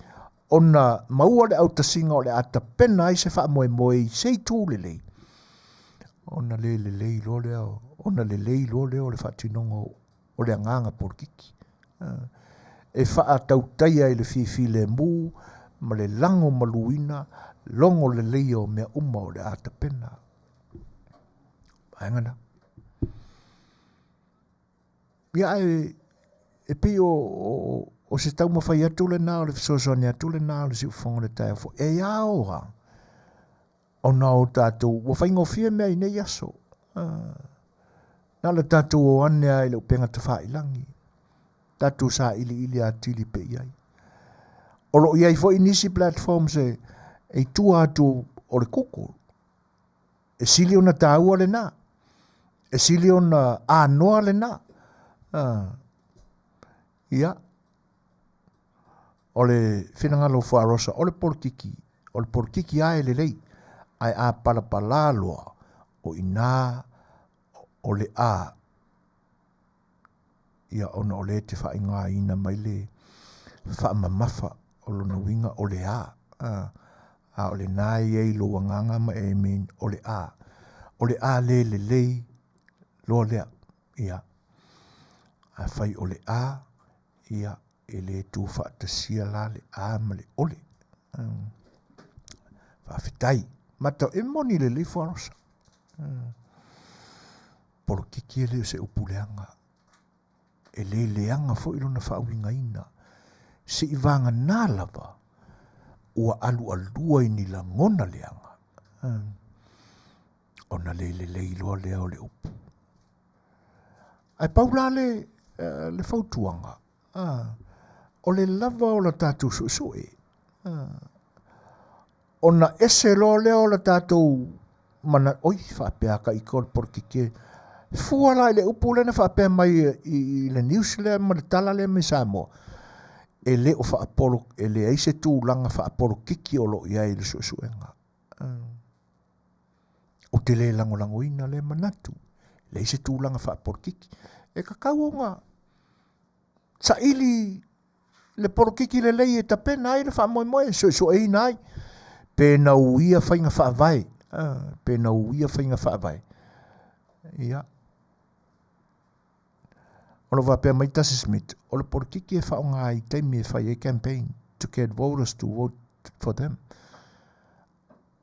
ona maua le autasinga o le ata pena ai se wha moe moe se tū le lei. Ona le lei lo leo, ona le lei lo leo le whatinongo o le anganga porkiki. E wha a tautaia i le fifi le mū, ma le lango maluina, longo le lei o mea uma o le ata pena. Aengana. Ia e pi o se tau mawhai atu le nā, o le fisosoni atu le nā, o le si ufongo le tai afo. E ia oha. O nā o tātou, wa whaingo fia mea i nei aso. Nā le tātou o anea i le upenga te whailangi. Tātou sa ili a tili pe iai. O lo iai fo inisi platforms e tua atu o le koko. E sili ona tāua le nā. E sili ona anoa le nā. Ia. O le whinangalo whaarosa, o le porkiki ae le lei. Ai a palapalaloa o ina o le a. Ia ona o le te whainga ina mai le whaamamafa o lona winga o le a. A o le nai e lo wanganga ma e min o le a. O le a le lei lo lea. Ia. A whai o le a. Ia e le tu whaatasia la le a ma le ole. Whawhitai. Matau e moni le le wharosa. Poro kiki e le se upuleanga. E le leanga fo ilo na whaawinga ina. Se i vanga nālava. Ua alu alua i ni la ngona leanga. Ona le iloa lea o le upu. Ai paula le fautuanga. O le lava o la tātou suesue. Ona ese lo leo la tātou mana oi whapeaka i kol porkike. Fua lai le upu le na whapea mai i le New Zealand ma le tala le me Samoa. E le o whaaporo, e le eise tūlanga whaaporo kiki o lo ia i le suesuenga. O te le lango ina le manatu. Le eise tūlanga whaaporo kiki. E kakau o ngā. Sa ili le porokiki le lei e tapena ai le whaamoemoe. So e nai. Pena uia whainga whaavai. Pena uia whainga whaavai. Ia. Ono wapea mai Tasi Smith. O le porokiki e whaonga ai teimi e whai e campaign to get voters to vote for them.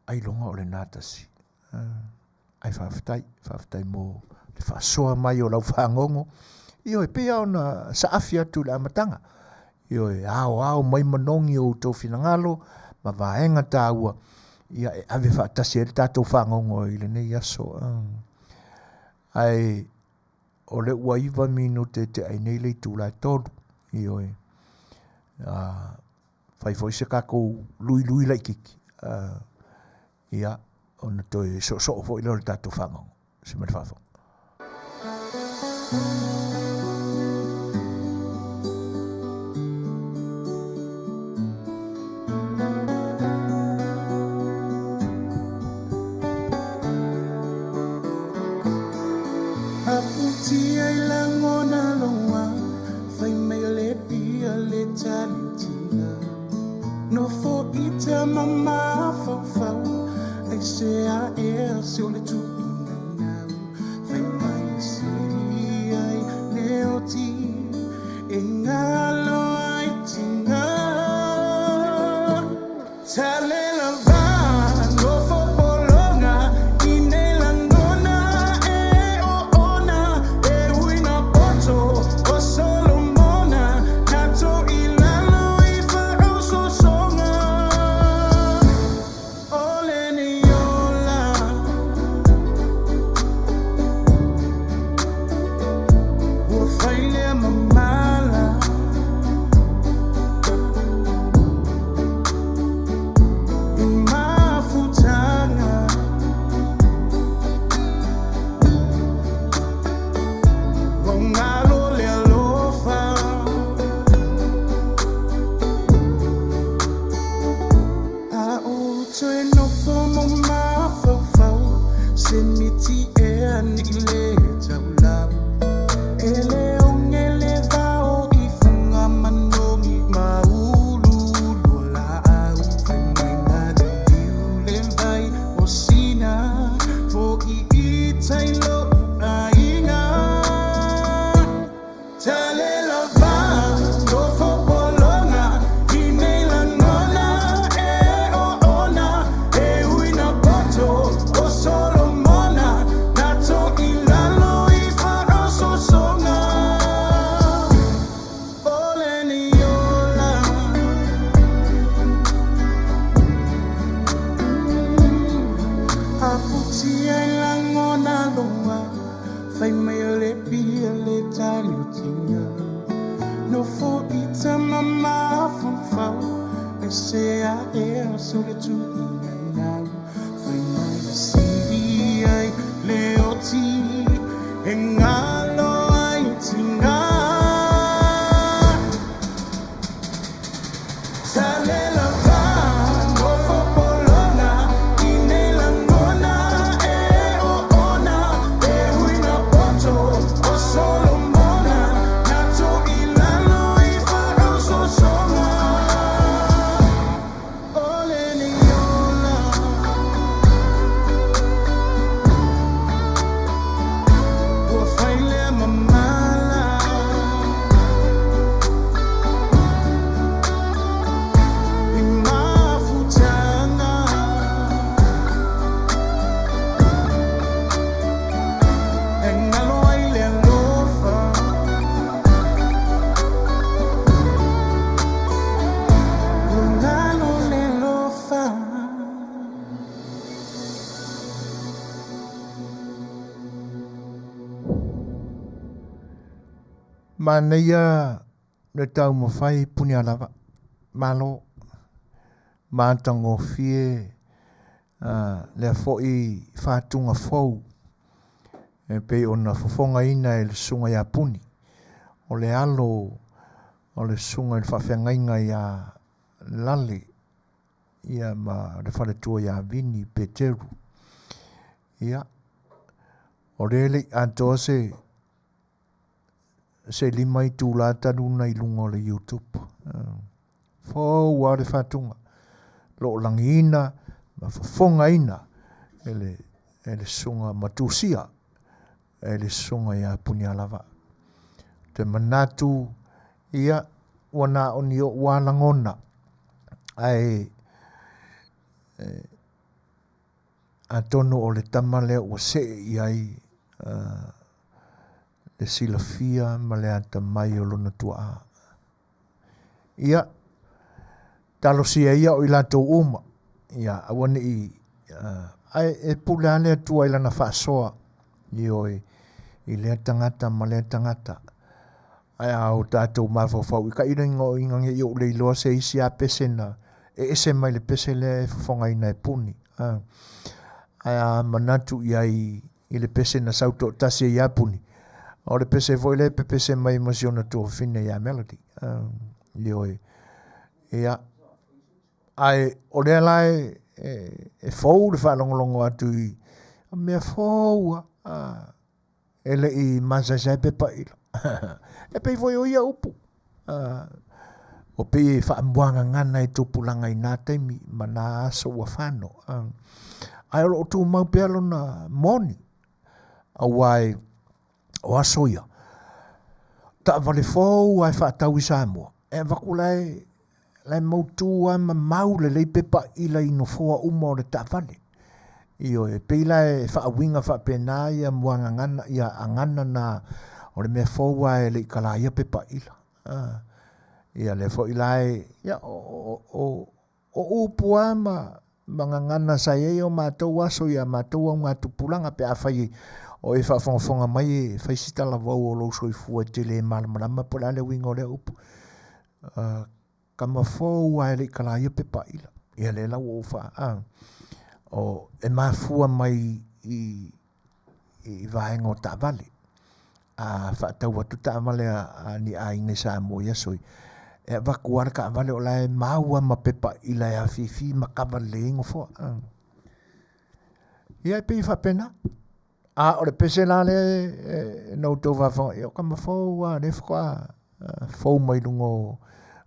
Ai longa o le nātasi. Ai whawhitai mō le whaasoa mai o lau whaangongo. Io e pia ona sa Afiafi le amatanga. Io e ao mai manongi o tau finangalo, ma vaenga tāua. Ia e ave whaatasi e le tātou whaangongo i le nei aso. Ai o le ua iwa minu te ai nei le tūlai tolu. Io e whai foi se kako lui lai kiki. Ia ona toi so fo ilo le tātou whaangongo. Se mele whaafo. Mama fau ai se a se o le tu ina fai mai se ai leo ti e ngalo ai tinga ta faile mamala imafutanga wangalo le alofa a uto no fomo mafofo semiti e nile taula ele ongele vao ifunga mandomi maulu lola au venina de diule vai osina fo I tailo ainga tale la va no fo bolona inela nona e o ona e uina poto o solo mona nato ilalo I faro so songa oleni yola aputia ilangona loa fai mayole pia le tali utinga no fo ita mama fufau Eseese sole tu inganau fai mai siri ai leoti engalo ai tinga sale la va no fo bolona inela ngona e o ona e uina poto o solo mona nato ilalo I faro so songa oleni yola o faile mamala imafutanga engalo aile alofa ungalo le lofa Manuia le tau mawhai puni alawa. Malo, mātango fie, le foi whātunga fau. E pei ona Fofogaina e le sunga ia puni. O le alo, o le sunga le whawhengainga ia lale. Ia ma le whaletua ia vini peteru. Ia. O rele antoa se lima I tūlata luna I lunga o le YouTube. Fau a le whatunga. Lo langina, ma Fofogaina, ele sunga matusia, ele sunga ia puni alawa. Te manatu ia wana oni o walangona. Ai atono o le tamale o se iai le silafia ma le ata mai o lona tua. Ia talosia ia o ilato uma. Ia awane ai e pulane atua ilana whaasoa I oe I lea tangata ma lea tangata. Ai au tātou mawhawhau. I ka iringa o ingange I o le iloa se isi a pesena. E ese mai le pese le Fofogaina e puni. Ai a manatu I le pese na sauto tasi I a puni. O le pese voi le pese mai masiona tō whine I a melody. I oe. Ia. Ai o lea lai e fau le whalongolongo atu I a mea faua. Ele I masasai pepa ila. E pei voi o ia upu. O pei whaambuanga ngana e tupulanga I nā teimi ma nā aso ua whano. Ai o tu mau pealo na moni. Awai o aso ia. Ta vale fau ai whaatau I Samoa. E wakulai lai mautua ma maule lei pepa ila I no foa uma o le ta vale. Io e peila e whaawinga whapena ia muanga ngana ia angana na o le mea foa e le ikala ia pepa ila. Ia le fo ilai ia o upua ma mangangana sa ye o mātou aso ia mātou au ngā tupulanga pe awhai o e whawhongafonga mai e whaisita la wau o lo soifua te le malamarama po la le wingo le upu. Kama fōu ai le kalaia pe paila. Ia le lau o wha o e mafua mai i vaenga o ta vale. Whaatau atu ta vale ni a inge Samoa soi. E wakuara ka vale o lai maua ma pe paila e Afiafi ma kava leingo fo. Ia e pei whapena. O le pese la le no tau wawhonga. Ia kama fōu a le whakua fōu mai lungo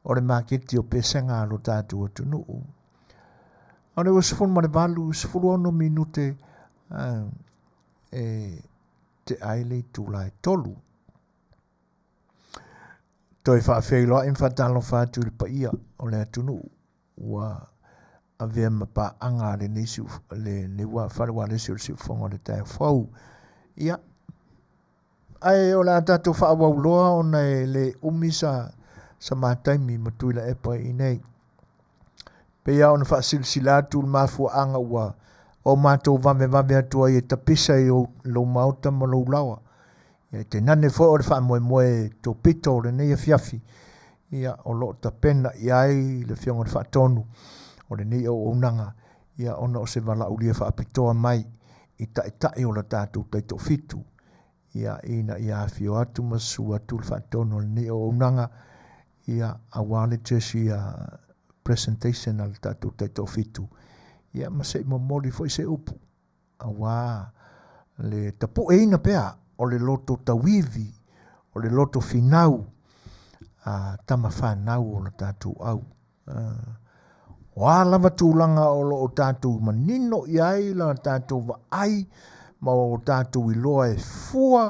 o le maketi o pesenga lo tātou atu nuu. O le wasifunu ma le valu, sifunu ono minute te aile tūlai tolu. Toi whaafeiloa in whatalo whātu le paia o le atu nuu. Ua avea mapa anga le nisi le newa wharewa le siu whonga le tai whau. Ia. Ai o le atatou whaawauloa o nei le umisa sa mātaimi matuila e pai i nei. Pea ona whaasilsilatu le mafua anga ua o mātou vame atua i e tapisa i o lo mauta ma lo lawa. Ia te nane fo o le whaamoe tō pito o le nei Afiafi. Ia o lo ta pena i ai le fionga le whaatonu o le nei o unanga. Ia ona o se wala ulia whaapitoa mai i tai o la tātou taito fitu. Ia ina i awhio atu masu atu le whaatonu o le nei o unanga. Ia awale tesi presentation al tātou taito fitu. Ia masei mamoli fo i se upu. Awa le tapu eina pea o le loto tawivi, o le loto finau, tama whanau o le tātou au. Wa lava tūlanga o lo o tātou manino i ai, la tātou wa ai, ma o tātou i loa e fua,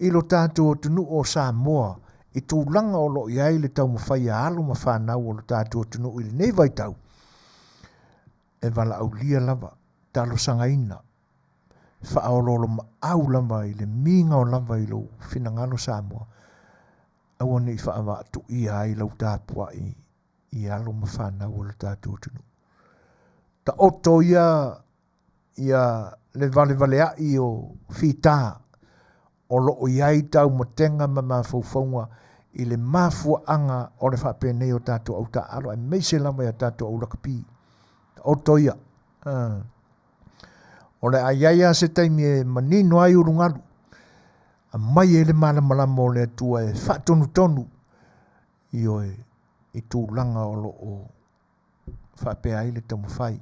i lo tātou o tunu o Samoa, i tūlanga o lo i ai le tau mawhai a alo ma whanau o lo tātou o tunu i le nei vai tau. E wala au lia lava, talo sangaina, whaaololo ma au lava i le minga o lava i lo finangalo Samoa. Awane i whaawa atu i ai lau tāpua i alo ma whanau o lo tātou tunu. Ta oto ia le vale ai o whita o lo o iai tau matenga ma mawhauwhaunga i le mafua anga o le whapenei o tātou au ta alo. E meise lava ia tātou au lakapi. O toia. O le aiaia se taimi e manino ai urungaru. A mai e le malamalama o le atua e whaatonu i oe i tūlanga o lo o whapea ai le tamu whai.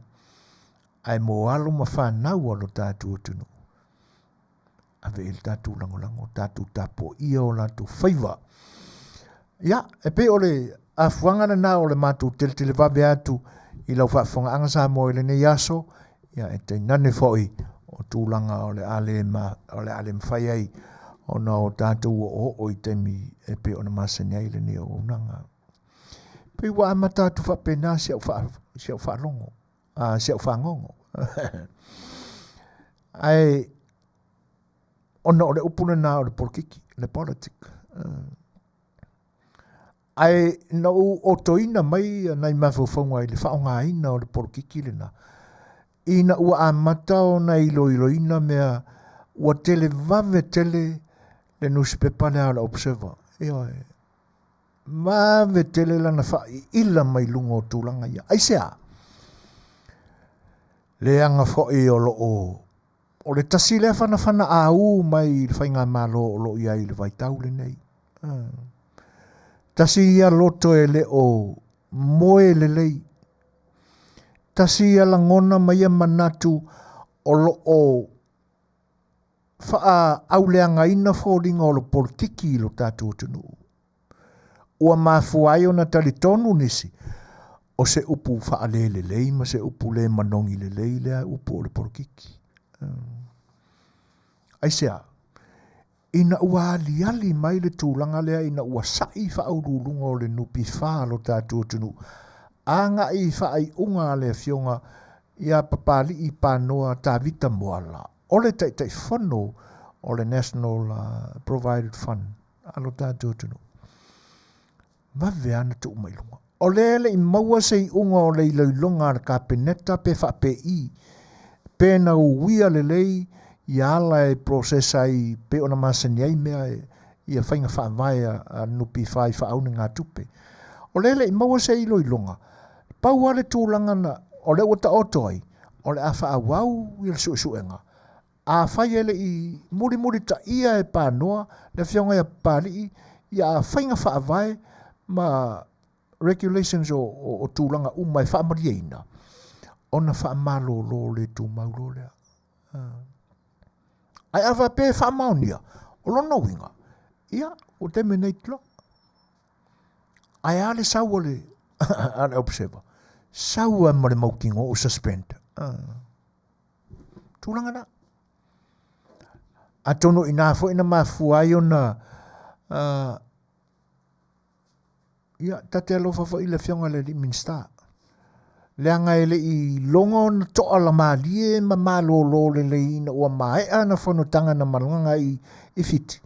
Ai mo alo ma whanau o lo tātou tunu. Ave il tātou langolango, tātou tapo ia o lātou whaiva. Ia, e pe o le afuangana na o le mātou tele vabe atu i lau whaafonga anga Samoa i le nei aso, ia e te nane foi o tūlanga o le ale mwhai ai o na o tātou o i temi e pe o na masani ai le nei o unanga. Pe wa ama tātou whapena si au whaalongo, si au whaangongo. Ai, ona o le upuna na o le porkiki, le politik. Ai na o toina mai nai mawhauwhaunga i le whaonga ina o le porkiki le na. Ina ua amata o na iloina mea ua tele vave tele le newspaper le ala observer. Ioe. Vave tele lana whai ila mai lungo o tūlanga ia. Aisea. Le anga whoi o lo o le tasi le whana au mai le whainga malo o lo iai le vaitau le nei. Tasi ia loto e le o moe le lei. Tasi ia langona mai a manatu o lo o wha au leanga ina whoringa o lo politiki lo tātou tunu. Ua mafuai o na talitonu nisi. O se upu wha le lei ma se upu le manongi le lei lea upu o le politiki. Aisea. Ina ua ali mai le tūlanga lea ina ua sai whaurulunga o le nupi wha lo tātou tunu. Anga i whaai unga le fionga ia papali i panoa tā vita moala. O le tai whano o le National Provided Fund a lo tātou tunu. Vave ana tu umailunga. O le I maua se I unga o le iloilonga ka peneta pe wha pe I. Pe na uwia le lei I ala e processa I pe ona masani ai mea I a whainga wha vai a nupi whai wha aune ngā tupe. O le I maua se iloilonga. Pau ale tūlanga na o le wata otoi. O le a wha awau I le suenga. A whai ele I muri ta ia e pānoa le whionga ia pāri I a whainga wha vai ma regulations o tūlanga umai wha mariaina. Ona wha malo lo le tū mauro lea. Ai awa pe wha Manuia. O lona winga. Ia, o te menetlo. Ai ale saua le ale observer. Saua ma le maukingo o suspend. Tūlanga na. A tono ina fo ina mafuai ona ia tate alofa fo I le whionga le li minsta. Leanga ele I longo na toa la malie ma malo lo le ina ua maea na whanutanga na malunga I fiti.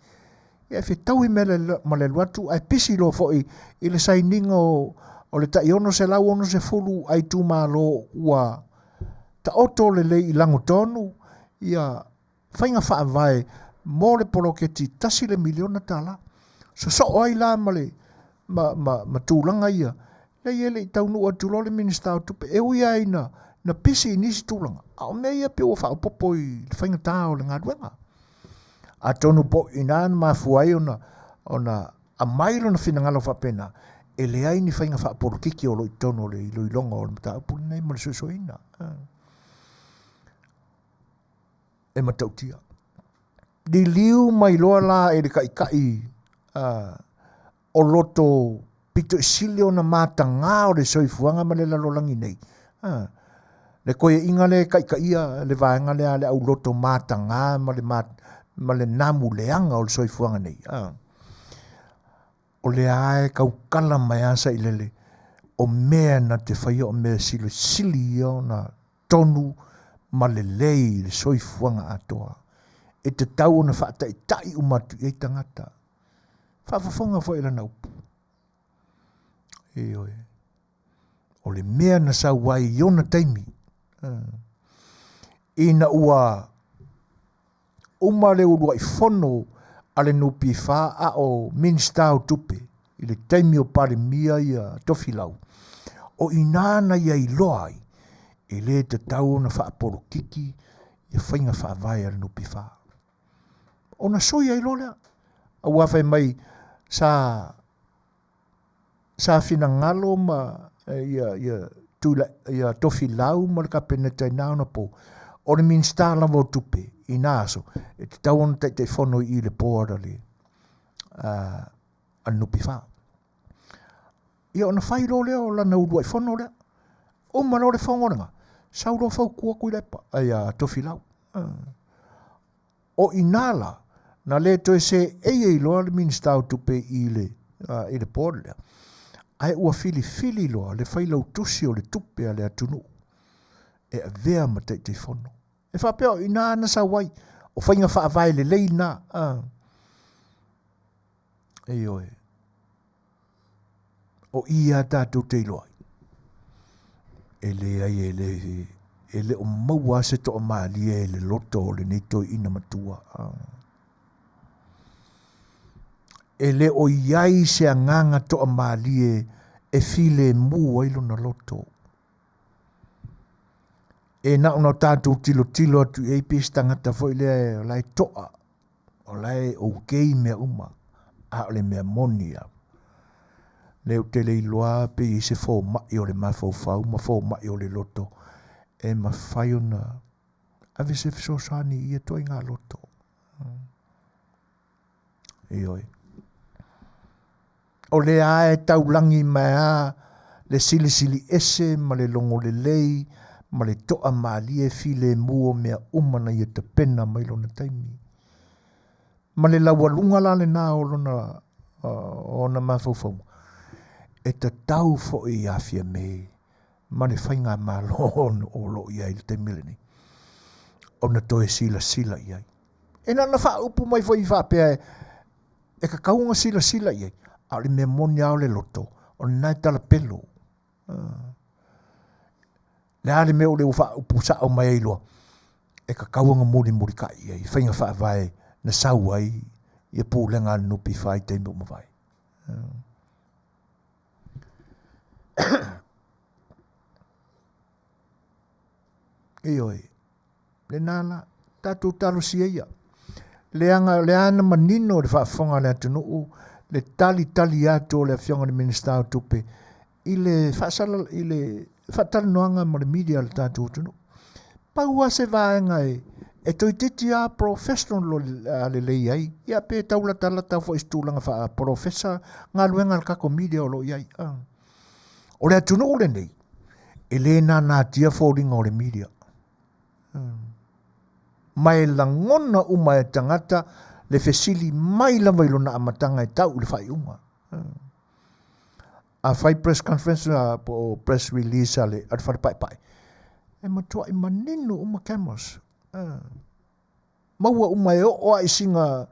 Ia tau I ma le luatu ai pisi lo fo I le saininga o le tai ono se lau ono se fulu ai tu malo ua ta oto le I lango tonu ia whainga wha vai mo le poloketi tasi le miliona tala. So ai la ma tūlanga ia. Le ele I taunu atu lo le minista o tupe. E ui ai na pisi nisi tūlanga. A o mea ia pe o wha popo I le whainga tā o le ngā duenga. A tonu po ina ma fuai ona a mailo na whinangalo whapena. E le ai ni whainga wha porokiki o lo I tonu le iloilonga o le Mataupu nei ma le susoina. E matautia. Di liu mai loa la e le kai o loto pito isili o na matanga o le soifuanga ma le lalolangi nei. Le koe inga le kai le vaenga le ale au loto matanga ma le namu leanga o le soifuanga nei. O le ae kaukala mai asa I lele o mea na te whaia o mea sili o na tonu ma le lei le soifuanga atoa. E te tau na whaata I tai umatu I tangata. Whaafafonga fo ila na upu. E oe. O le mea na sa wai iona taimi. Ina ua umale urua I fono ale nupi wha a o minsta o tupe. I le taimi o pare mia ia tofilau. O inana ia I loai. I le te tau na whaaporo kiki ia whainga whaavai ale nupi wha. O na soia I lolea. A wawhai mai sa whina ngalo ma ia tofi lau ma le ka penetai nao na po. O le minsta lava o tupe I nā aso. E te tau ona te whono I le pōra le a nupi wha. Ia ona whai lo lea o lana urua I whono lea. O ma lo le whongorenga. Sauro whau kua kui lepa. Ai tofi lau. O inala na le to se e loa le minsta o tupe I le pōra lea. Ai ua fili loa le whailau tusi o le tupe a le atunu. E a vea ma te whono. E whapea ina ana sa wai. O whainga whaavai le leina. E oe. O ia tātou te iloai. E le ai e le o maua se to o maali e le loto o le neito ina matua. E le o iai se anganga to o maali e file mua ilo na loto. E na una tātou tilo atu e pista ngata foi le lai toa. O lai o kei mea uma. A le mea monia. Le o te le iloa pe I se fō mai o le mawhau ma fō mai o le loto. E ma whai ona. Ave se fisosani I e toi ngā loto. E oi. O le ae taulangi mea le sili ese ma le longo le lei. Ma le toa maali e file mua mea umana I te pena mai lona taimi. Ma le laualunga la le nā o na mawhauwhau. E te tau fo I afia me. Ma le whainga malo o lo I ai le te mileni. O na toe sila I ai. E na wha upu mai fo I whapea e ka kaunga sila I ai. A le mea moni au le loto. O nai tala pelo. Le ale me o le ufa upusa o mai loa. E ka kauanga muri kai ai, whainga wha vai na sau ai, ia pūlenga nupi whai te mo mawai. Ioi, le nana, tatu talo sia ia. Le ana manino le whaafonga le atunuu, le tali ato le fionga le minister o tupe, i le whatalanoanga ma le media le tatu atunu. Paua se vaenga e toi titi a professional le lei ai, ia pe taula talata fo istulanga wha professor, ngā luenga le kako media o lo iai. O le atunuu le nei, e le nana tia fōringa o le media. Mai la ngona uma e tangata le fesili mai la vailona amatanga e tau le Fai'oa. A fai press conference po press release ale at fai pai. E matua i manino uma cameras. Maua uma e o ai singa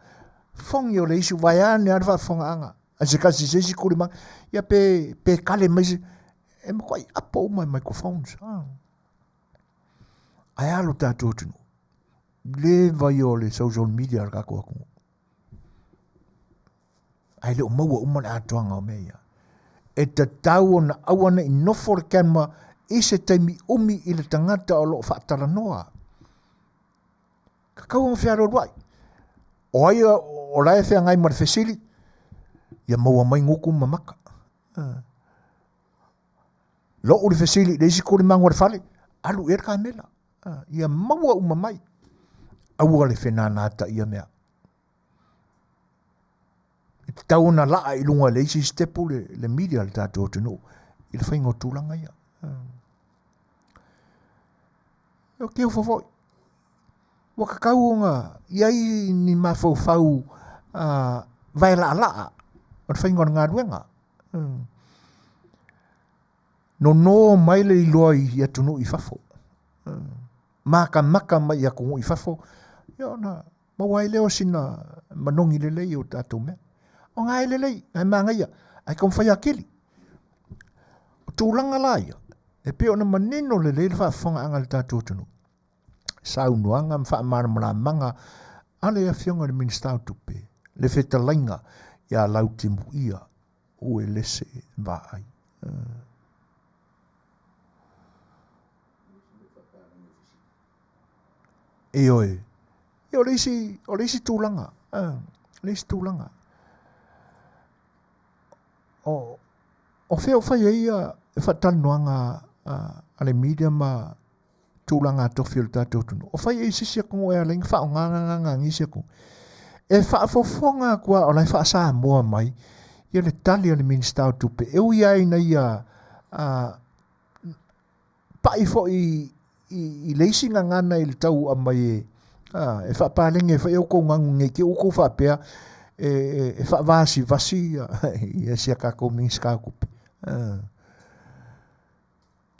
fongi o le isu vaiane ar fa fonga anga. A se kasi se si kurima ia pe kale mai e mo kai apo uma microphones. Ai alo tātou tunu. Le vai o le social media ka ko aku. Ai le maua uma le atoanga o mea. E te tau na awana i nofo le kema i se teimi umi i le tangata o lo whaatalanoa. Ka kaua whiaro ruai. O ai o lai whea ngai mara whesili, ia maua mai ngoku mamaka. Lo uri whesili, le isi kore mangwa le whale, alu e ka mela. Ia maua uma mai. Aua le whenanata ia mea. I te tau na laa i lunga le isi stepu le media le tātou tunu. I le whaingo tūlanga ia. Io keo fofoi. Waka kauonga, iai ni mawhau vai laa. O le whaingo ngā ruenga. No mai le iloa i atunu i fafo. Maka mai i akungu i fafo. Ia na, mawai leo sina manongi le lei o tātou mea. O ngai le lei, ngai maanga ia. Ai kom whai akili. O tūlanga la ia. E peo na manino le lei le whaafonga anga le tātou tunu. Sau nuanga mwha maramara manga ale a fionga le minister tupe. Le Fetalaiga ia lau timu ia o Eseese va ai. E oe. E o leisi tūlanga. Leisi tūlanga. O wheo whai ia e whatanoanga ale media ma tūlanga tofi o le tātou tunu. O whai e sisi ako e alengi wha o nganga ngisi ako. E wha fofonga kua o lai wha Samoa mai ia le tali o le minister tupe. E ui aina ia pai fo i leisi ngangana i le tau a mai e wha pālenge wha eo kou ngangu nge ke uko wha pēa e wha vasi ia sia kako mingis kakupe.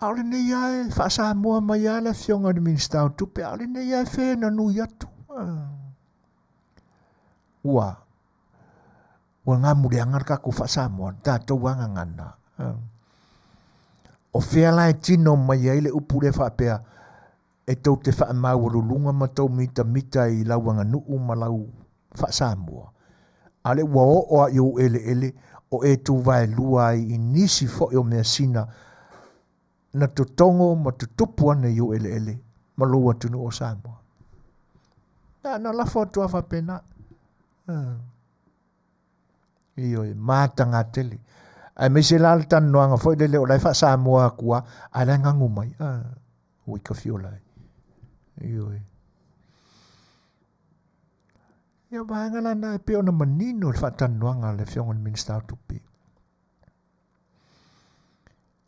Ale nei ai wha Samoa mai ala fionga le minister tupe. Ale nei ai whena nui atu. Ua ngā muri angar kako wha Samoa tātou anga ngana. O whea lai tino mai ai le upure wha pēa e tau te wha maurulunga ma tau mita i lau Aganuu ma lau wha Samoa. Ale ua o a iu ele o e tu vai lua i nisi fo i o mea sina na tutongo ma tutupu ana iu ele ma lua tunu o Samoa. Na la foto a pena. Ioi, mātanga tele. Ai me se lal tan noanga foi le o lai fa Samoa kua ala ngangu mai. Ui ka fiolai. Ioi. Ia vanga lana e peo na manino le fa tan noanga le fionga minister tupi.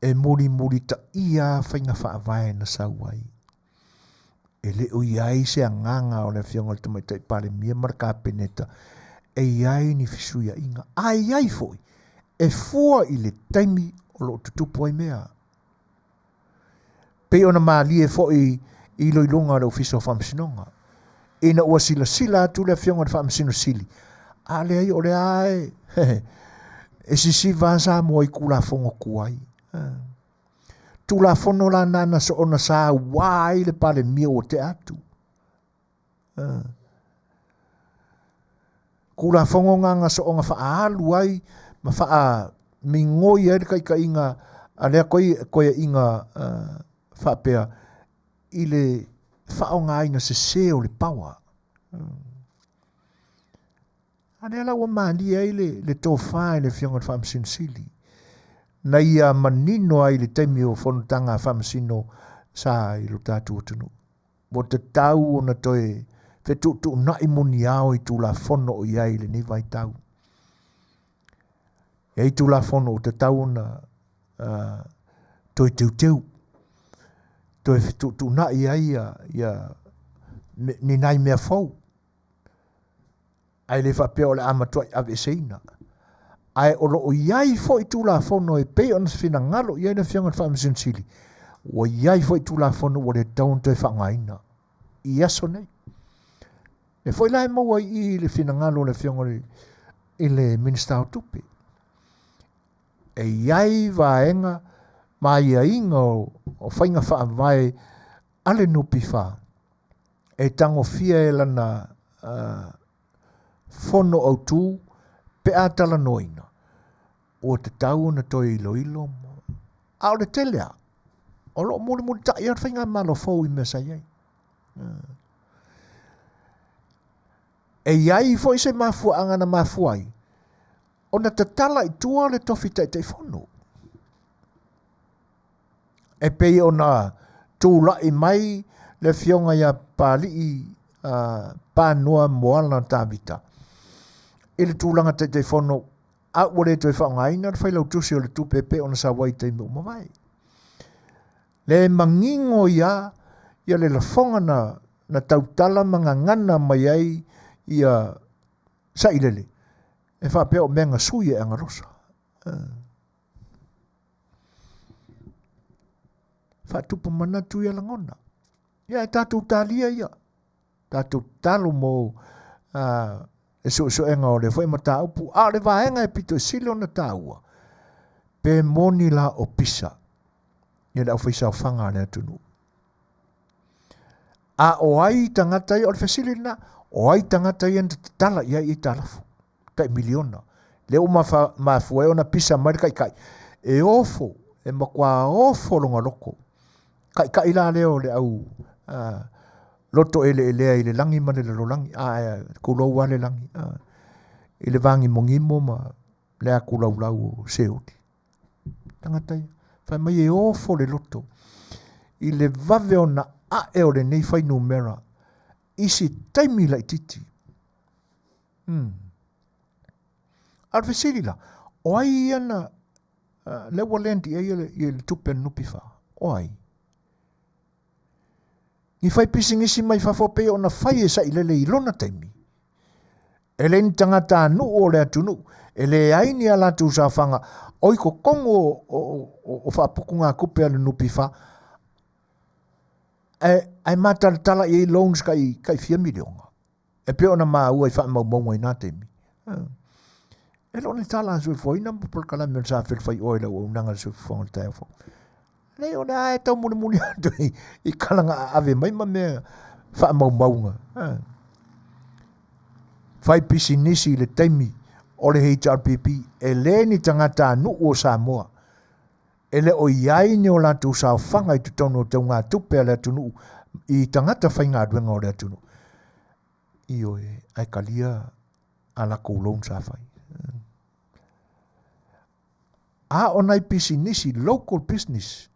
E muri ta ia whainga wha vai na sauai. E le ui ai se anganga o le fionga le tamaitai pale mia marka peneta. E iai ni fisuia inga. Ai foi. E fua i le taimi o lo tutupu ai mea. Peo na maali e foi i loilonga le ofisa o whamsinonga. E na ua sila atu le fionga le whamsino sili. Ale ai o le ai. E sisi vasa mo i kula fongo kuai. tula fono la nana so ona sa wai le pale mia o te atu. Kula fongo nganga so onga wha alu ai, ma wha mingoi ai ka inga, a lea koe inga wha pea, i le wha o ngā ina se seo le pawa. A lea la wa mani ai le tō whae le whionga wha msinsili. Na ia manino ai le taimi o whanutanga wha msino sa i lo tātua tunu. Mo te tau o na toe, fe tu nai moni ao i tu la fono o iai le ni vai tau. Iai tu la fono o te tau na toi teu. Toi tu nai ai ni nai mea fau. Ai le whapea o le amatuai ave seina. Ai o lo iai fo i tu la fono e pe on fina ngalo iai na whianga wha msinsili. O iai fo i tu la fono o le taun toi whangaina. I aso nei. E foi lai maua i le finangalo le whiongore i le minister o tupe. E iai vaenga mai a inga o whainga wha vai ale nupi wha. E tango fia e lana fono au tū pe a Talanoaina. O te tau na toi ilo. A o le telea. O lo muli ta ia whainga malo fau i mesa iai. E iai fo i se mafua anga na mafua ai. O na te tala i tua le tofi te fono. E pei o na tūla i mai le whionga ia pāli i pānoa moala tā vita. I le tūlanga te fono a ure toi whaongaina le whailau tusi o le tupepe o na sa wai te imu mawai. Le mangingo ia le lafonga na tautala mga ngana mai ai ia sa ilele. E whapea o menga sui e anga rosa. Whatupa mana tu ia langona. Ia e tātou tālia ia. Tātou talo mo e so enga o le whai Mataupu. A le vaenga e pito silo na tāua. Pe moni la o pisa. Ia le au whaisau whanga le atunu. A o ai tangata ia o le whasili na. O ai tangata ia te tala ia i talafu. Kai miliona. Le o mafua e ona pisa mai kai. E ofo. E makua ofo longa loko. Kai la leo le au loto ele i le langi mane le lolangi. Kulau wale langi. I le vangi mongimo ma le a kulau lau seoti. Tangata ia. Whai mai e ofo le loto. I le vave ona a e o le nei whai numera. Isi taimi la titi. Arvesiri la. O ai ana le walenti e le tupe nupi wha. O ai. Ni whai pisingisi mai whafope o na whai e sa ilele i lona taimi. E le ni tangata anu o le atunu. E le aini ala tu sa whanga. Oi ko kongo o whapuku ngā kupe ale nupi wha. Ai matala tala i loans kai 4 milionga. E pe ona maa ua i wha maunga i nā teimi. E lo ni tala sui fo ina por kala me sa fel fai oila o nanga sui fo on tai fo. Le ona e tau muni atu i kalanga ave mai ma me wha maunga. Fai pisi nisi le teimi o le HRPP e le ni tangata anu o Samoa. E le o iai ni o latu sa whanga i tutono te ngā tupe le atunu i tangata whai ngā duenga o le atunu. I oe, ai kalia ala koulong sa whai. A o nai pisi nisi local business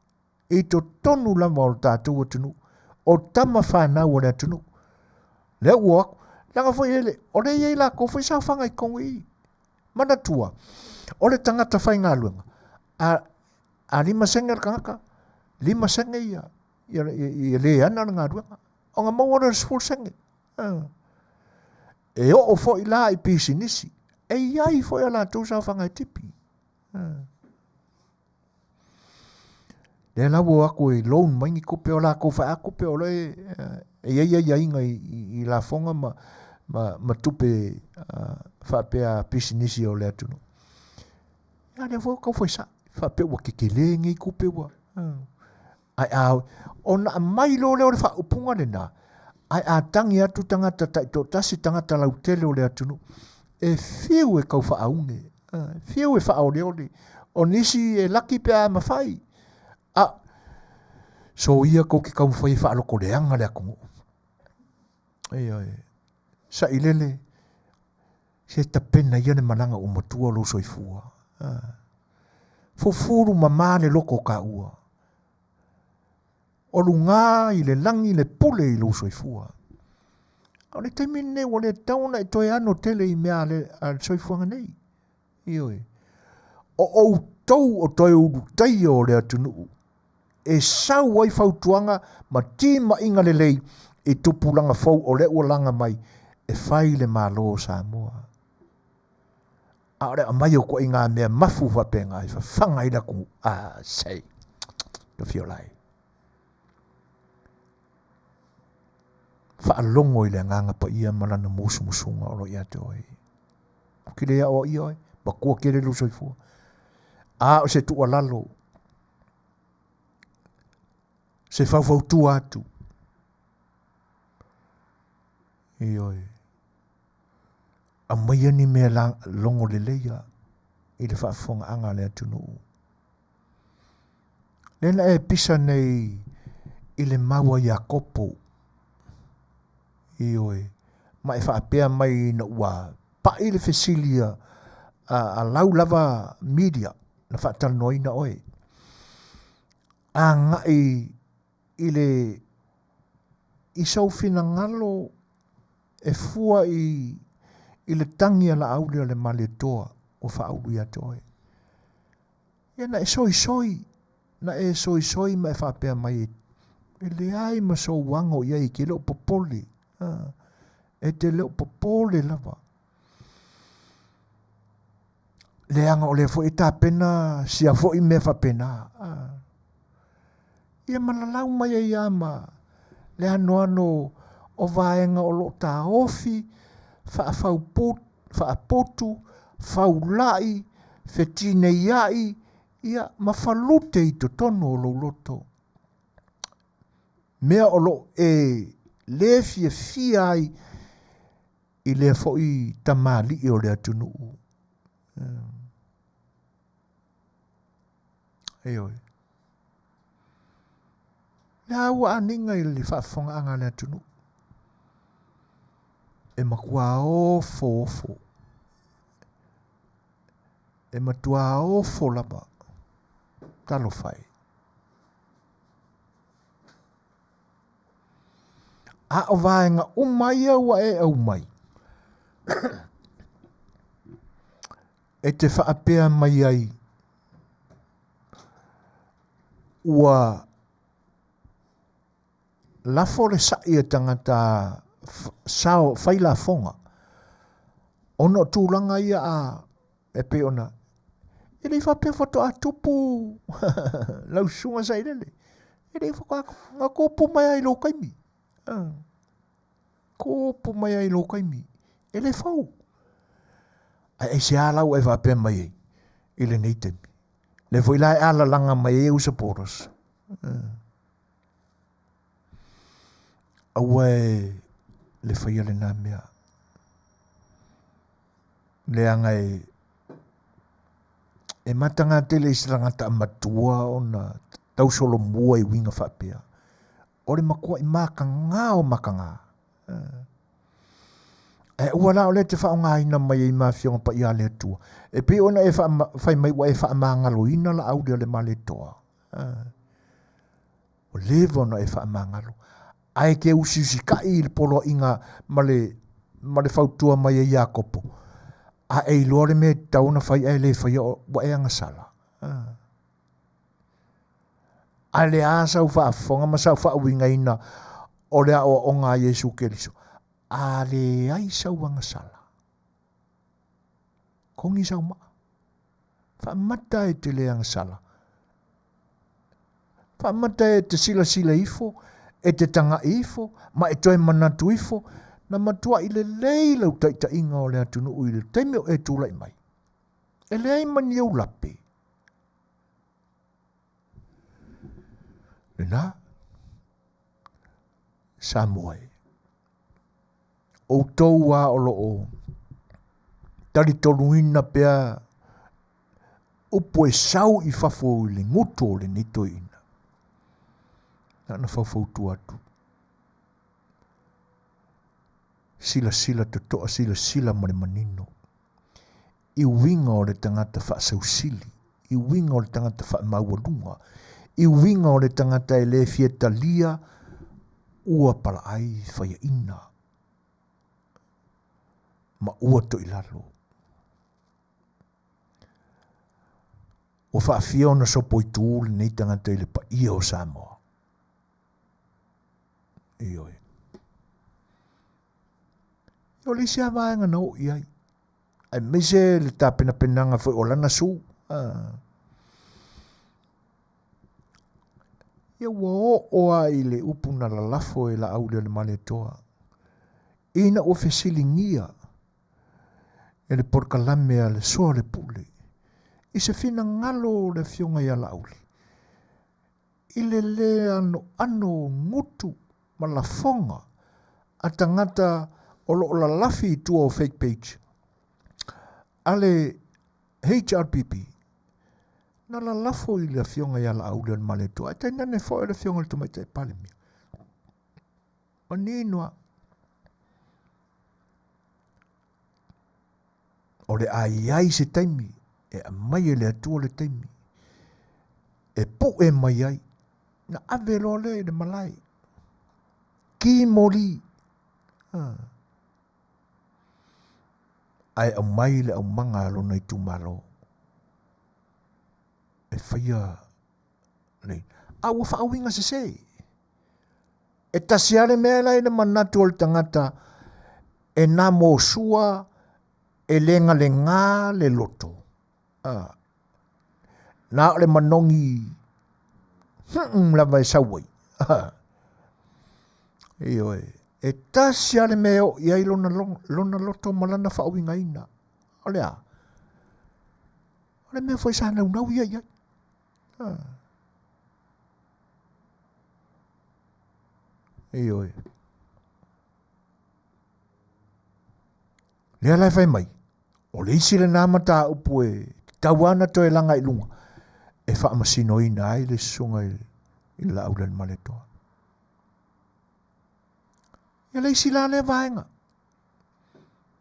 i to tonu lama o tātou atunu o tama whanau o le atunu. Le uak, langa fwoi ele, o le iei la ko fwoi sa whanga i kongo i. Mana tua, o le tangata whai ngā luenga. A 5 senga kangaka, 5 senga ia le ana ngā ruanga. O ngā mawara full senga. E o fo i la i pisi nisi. E iai fo i la tau sa whanga i tipi. Le lawo ako i loan maingi kupe o la ko wha a kupe o le e ia inga i la fonga ma tupe wha pea pisi nisi o le atunu. Ia le fo kau fo i sa. Wha pe wa kekelengi kupe wa. Ai au, ona mai lo le o le whaupunga le nā. Ai a tangi atu tangata tai tō tasi tangata lau tele o le atunu. E whiu e kau whaaunge. Whiu e whaore ole. O nisi e laki pe a mawhai. So ia ko ki kau whai whaaloko le anga le akungu. Sa ilele. Se tapena ia ne mananga o matua lo soifua. Fofuru mamane loko ka ua. O lunga i le langi le pule i lo soifua. O le taimine o le tauna e toi ano tele i mea le soifua nei. Ioi. O tau o toi uru tai o le atunu. E sau ai fautuanga ma tima inga le lei e tupulanga fau o le ualanga mai e fai le malo Samoa. A ore a mai o ko inga mea mafu wapenga i whanga i laku sei. No fiolai. Whaalongo i le nganga pa ia malana musunga o lo ia te oi. Ki lea o ioi, ma kua kere lu soifua. O se tua lalo. Se fau tu atu. Ioi. A mai ni mea longo le leia. I le whaafonga anga le atunu. Lena e pisa nei i le maua ia kopo. Ioi. Ma e whaapea mai na ua pa i le fesilia a lau lava media na Talanoaina oe. A ngai i le i sau fina ngalo e fua i le tangi ala aule o le maletoa o whaulu ia toi. Ia na e soi na e soi ma e whapea mai e le ai ma so wango ia i ke leo popole. E te leo popole lava. Le anga o le fo e ta pena si a fo i me whapena. Ia malalau mai e ama le ano o vaenga o lo ta ofi whaapotu whaulai fetine iai ia mawhalute i to tono o lo loto mea o lo e le fia ai i le fo i tamali i o le atunu oi le awa aninga i le whaafonga anga le atunu e makua ofo e matua ofo lapa talo fai a o vaenga umai aua e au mai e te whaapea mai ai ua lafo le sai e tangata sao faila fonga ono tūlanga ia e pe ona e lei whapea whato a tupu lau sunga sai lele e lei whakako ngā kōpu mai ai lo kaimi kōpu mai ai lo kaimi e lei whau ai se alau e whapea mai ai i le nei temi le fo ilai ala langa mai e usa poros aua le whaia le nā mea. Le anga e matanga tele isi rangata amatua o na tau solo mua i winga whapea. O le makua i makanga o makanga. E ua la o le te whaonga ina mai i mawhionga pa i ale atua. E pe ona e whai mai wa e wha amangalo ina la audia le male toa. O lewa ona e wha amangalo. Ai ke usi ka i le polo inga male whautua mai e Iakopo. A e lore me tauna whai e le whai o wa e anga sala. A le a sau wha afonga ma sau wha uinga ina o le a o ngā Jesu Keriso. A le ai sau anga sala. Kongi sau maa. Wha mata e te le anga sala. Wha mata e te sila ifo. E te tanga ifo, ma e toi manatu ifo, na matua i le leilau taita inga o le atunu ui le teimeo e tūlai mai. E le ai mani au lape. Le na Samoa. O tau a o loo tari toluina pea upo e sau i fafo i le nguto le nito ina. Na fafautu atu. Sila totoa sila mare manino. I winga o le tangata wha sausili. I winga o le tangata wha maualunga. I winga o le tangata e le Fetalia ua pala ai whaia ina. Ma ua to ilalo. O whaafia ona sopo i tūle nei tangata i le pa ia o Samoa. Ioi. O le sia vaenga na o iai. Ai meise le tāpena penanga foi o lana su. Ia ua oa i le upuna la lafo e la aule le male toa. Ina o fesilingia. E le porkalame a le soa le pule. I se fina ngalo le fionga ia la aule. I le ano ngutu ma la fonga. A tangata o la lafi tua o fake page. Ale HRPP. Na la lafo i le fionga ia la aule le male toa. Ai nane fo e le fionga le tumaita e pale mia. Maninoa. O le ai se taimi. E a mai e le atua le taimi. E pu e mai ai. Na ave lo le malai. Ki mori. Ai au mai le au manga alo nei tu malo. E whaia. Nei. Au wha awinga se se. E tasiare mea lai na manatu o le tangata. E nā mō sua. E lenga le ngā le loto. Nā le manongi. Lava e sawai. Ioi. E tasiare mea o iai lona loto malana wha awinga ina. Ole a. Ole mea fwoi sa nau iai. Ioi. Lea lai whai mai. O le isi le nāma tā upu e tauana to e langa i lunga. E wha amasino ina ai le sunga i la aulan maletoa. Ia le isi la le vaenga.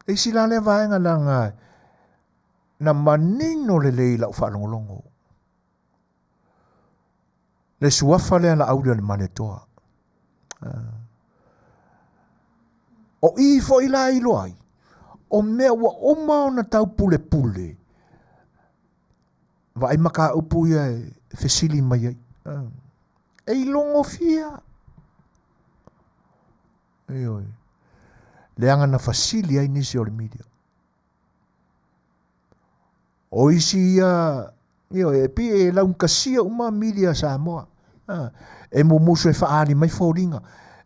Le isi la le vaenga langa na manino le leila u whalongolongo. Le suafa le la aulan maletoa. O i fo i la ilo ai. O mea wa oma o na tau pule pule. Wa ai maka upu ia e fesili mai ai. E ilongo fia. Eoi. Leanga na fasili ai nisi o le media. O isi ia. E pi e launkasia uma media Samoa. E mumusu e faari mai fōringa.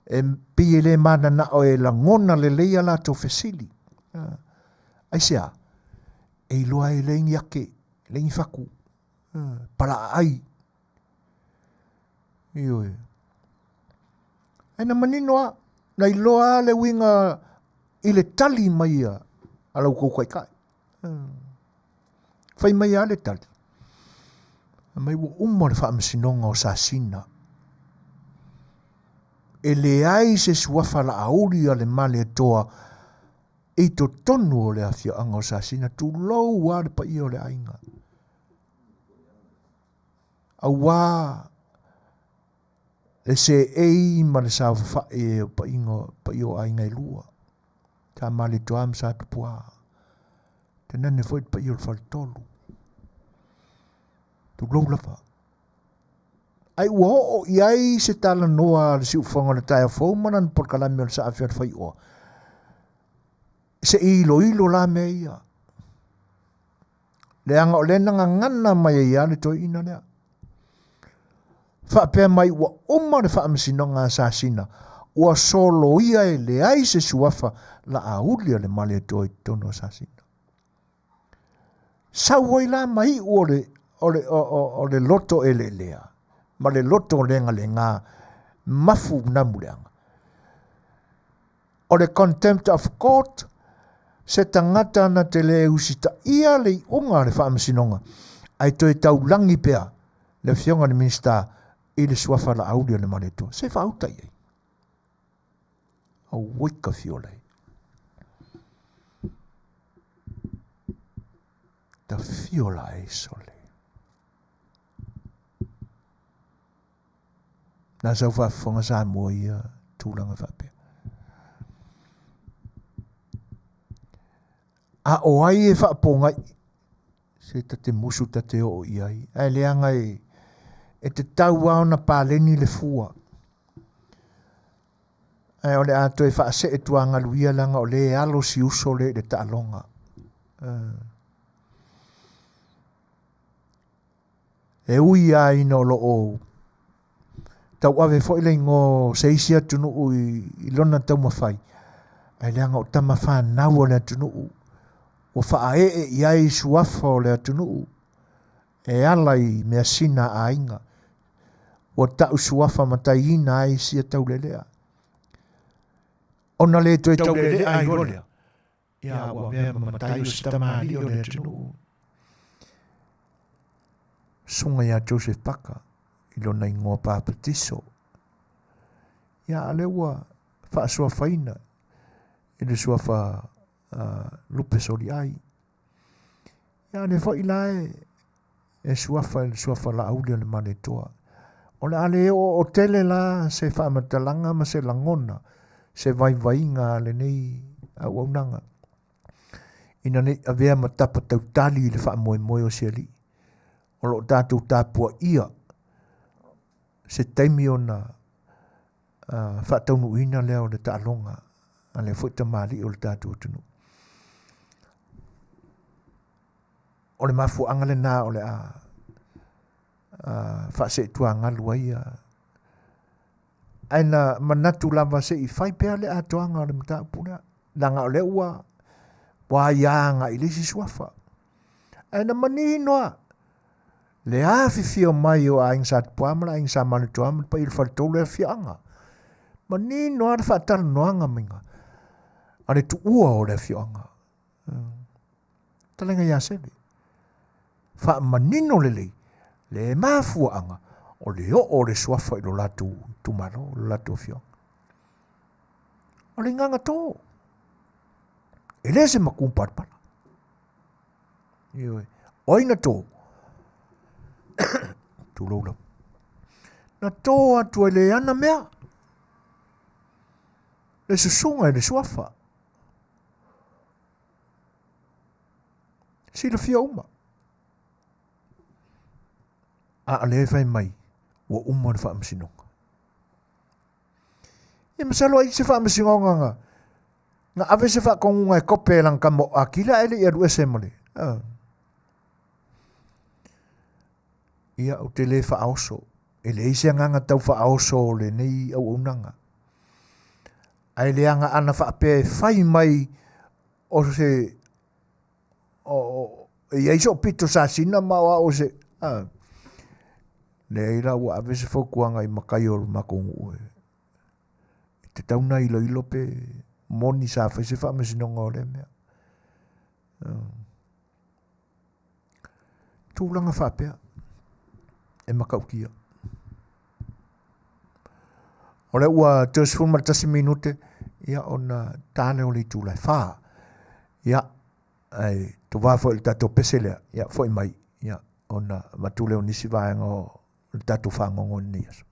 E pi e le mana na o e langona le leia la to fasili. Ai sea. E iloa e leingi ake. Leingi faku. Para ai. Ioi. E na maninoa. Na iloa le winga i le tali mai ia. Alau kou kai kai. Fai mai a le tali. Mai wo umma le whaamasinonga o sasina. E le ai se suafa la auri a le male toa. E to tonu o le afia anga o sasina. Tu lau wa le pa ia o le ainga. A wā le se ei ma le sa fa e pa ingo ainga i lua. Ta male toa am sa tupua. Te nane foi pa ia o le tolu. Tu lau lapa. Ai ua o iai se talanoa le si ufonga le taia fau manan por kalami o le sa A Le Fai'oa. Se ilo la mea ia. Le anga o le nanga ngana mai ia le toi ina lea. Whaapea mai ua oma le whaamasino sasina. Ua solo ia e le ai se suafa la aulia le male toi tono sasina. Sau hoi la mai o le loto e le lea. ma le loto lenga mafu na muleanga. O le contempt of court, se tangata na te le usita ia le unga le whaamasinonga, ai toi taulangi pea le fionga ni minista i le suafa la audio le mareto. Se whauta iei. A wika fiolei. Ta fiola e sole. Na sau whafonga Samoa ia tūlanga whapea. A o ai e whaapongai, se ta te musu ta te o iai, ai leanga e te tau au na pāleni le fua. Ai o le ato e whaase e tuanga luia langa o le alo si uso le ta'alonga. E ui ai no lo o tau ave fo ile ngo seisia tunu i lona tau mawhai. Ai leanga o tama whanau o le tunu o whaae e iai suafa o le tunu e alai mea sina a inga. O tau suafa matai ina ai sia tau lelea. Ona le toi tau lelea ai olea. Ia ua mea matai o sita maali o le tunu. Sunga ia Joseph Paka ilona ingoa pāpatiso. Ia ale ua wha suafaina ile suafa lupe soli ai. Ia le fo ilae e suafa la aulia le mane toa. O le ale o tele la se wha matalanga ma se langona se vai le nei au aunanga. Ina ne avea matapa tautali le wha moe o siali. O lo tātou tāpua ia se taimi o na whaataunu ina leo le ta'alonga a le fuita mali o le tātou tunu. O le mafu angale nā o le whaase tua ngalu ai aina manatu lava se I whai pēr le atoanga o le Mataupu langa o le ua wā ianga I lisi suafa. Aina mani noa le awhiwhio mai o a ingat puamala, ingat manu tuamala, pa il wharitolu e whianga. Ma ni noa le whaatara noanga minga. A le tu ua o le whianga. Talenga ia sebe. Wha manino le lei, le mafuanga, o le o le suafa I lo latu tumaro, lo latu whianga. O le nganga tō. E le se makumparpara. Oina tō. Tūloula. Na tō atu e le ana mea. Le susunga e le suafa. Si le fia uma. A le fai mai. Wa uma le wha amsinonga. Ia masalo ai se wha amsinonga nga. Nga ave se wha kongunga e kope lang kamo akila ele I aru esemale. Ia o te le whaoso. E le ise nganga tau whaoso le nei au unanga. Ai le anga ana whaapea e whai mai o se e aiso pito sa sina maua o se le ira ua ave se whaukuanga I makai o makongu te tauna ilo pe moni sa whai se whaamasinonga o le mea. Tūlanga whaapea. E makaukia. O le ua tos fulmartasi minute ia ona tāne o le tūlai whaa. Ia ai tu wafo il tato peselea. Ia foi mai. Ia ona matule o nisi vaenga o il tato whangongo ni aso.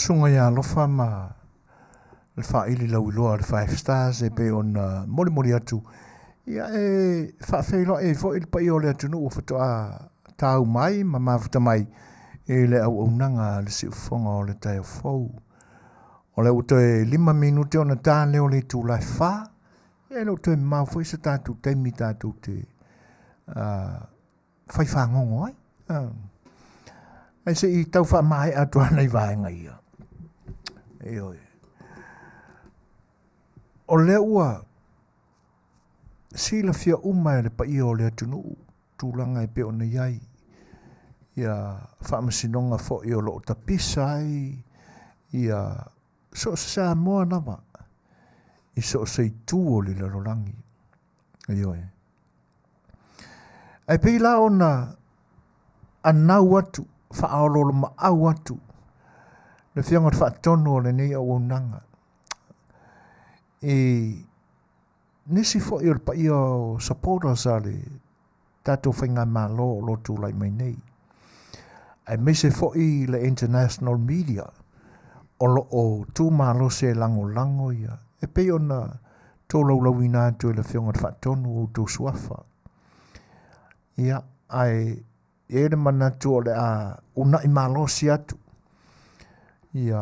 Sunga ya lofa ma le whaili lau iloa le 5 stars e pe on mori mori atu. Ia e whawhelo e fo il pa i o le atu nu o whatoa tau mai ma mafuta mai e le au aunanga le si ufonga o le tai o fau. O le uto e 5 minute o na tā leo le tū lai wha e le uto e mau fo isa tātou teimi tātou te whai whangongo ai. Ai se i tau wha mai atu ana i vaenga ia. E oi. O le ua si la fia uma le pa i o le atunu tūlanga e pe o na iai. Ia whaamasinonga fo i o lo tapisa ai. Ia so sa moa nama. I so sei tū o le larolangi. E oi. Ai pe la ona anau atu. Whaololo ma au atu. Le whianga whaatono o le nei au unanga. Nisi fo i o pa i o supporters a le tato whainga malo o lo tūlai mai nei. Ai mese fo i le international media o lo o tū malo se lango lango ia. E pe ona tō lau ina atu le whianga whaatono o tō suafa. Ia, ai e le manatu o le a una i malo si atu. Ia,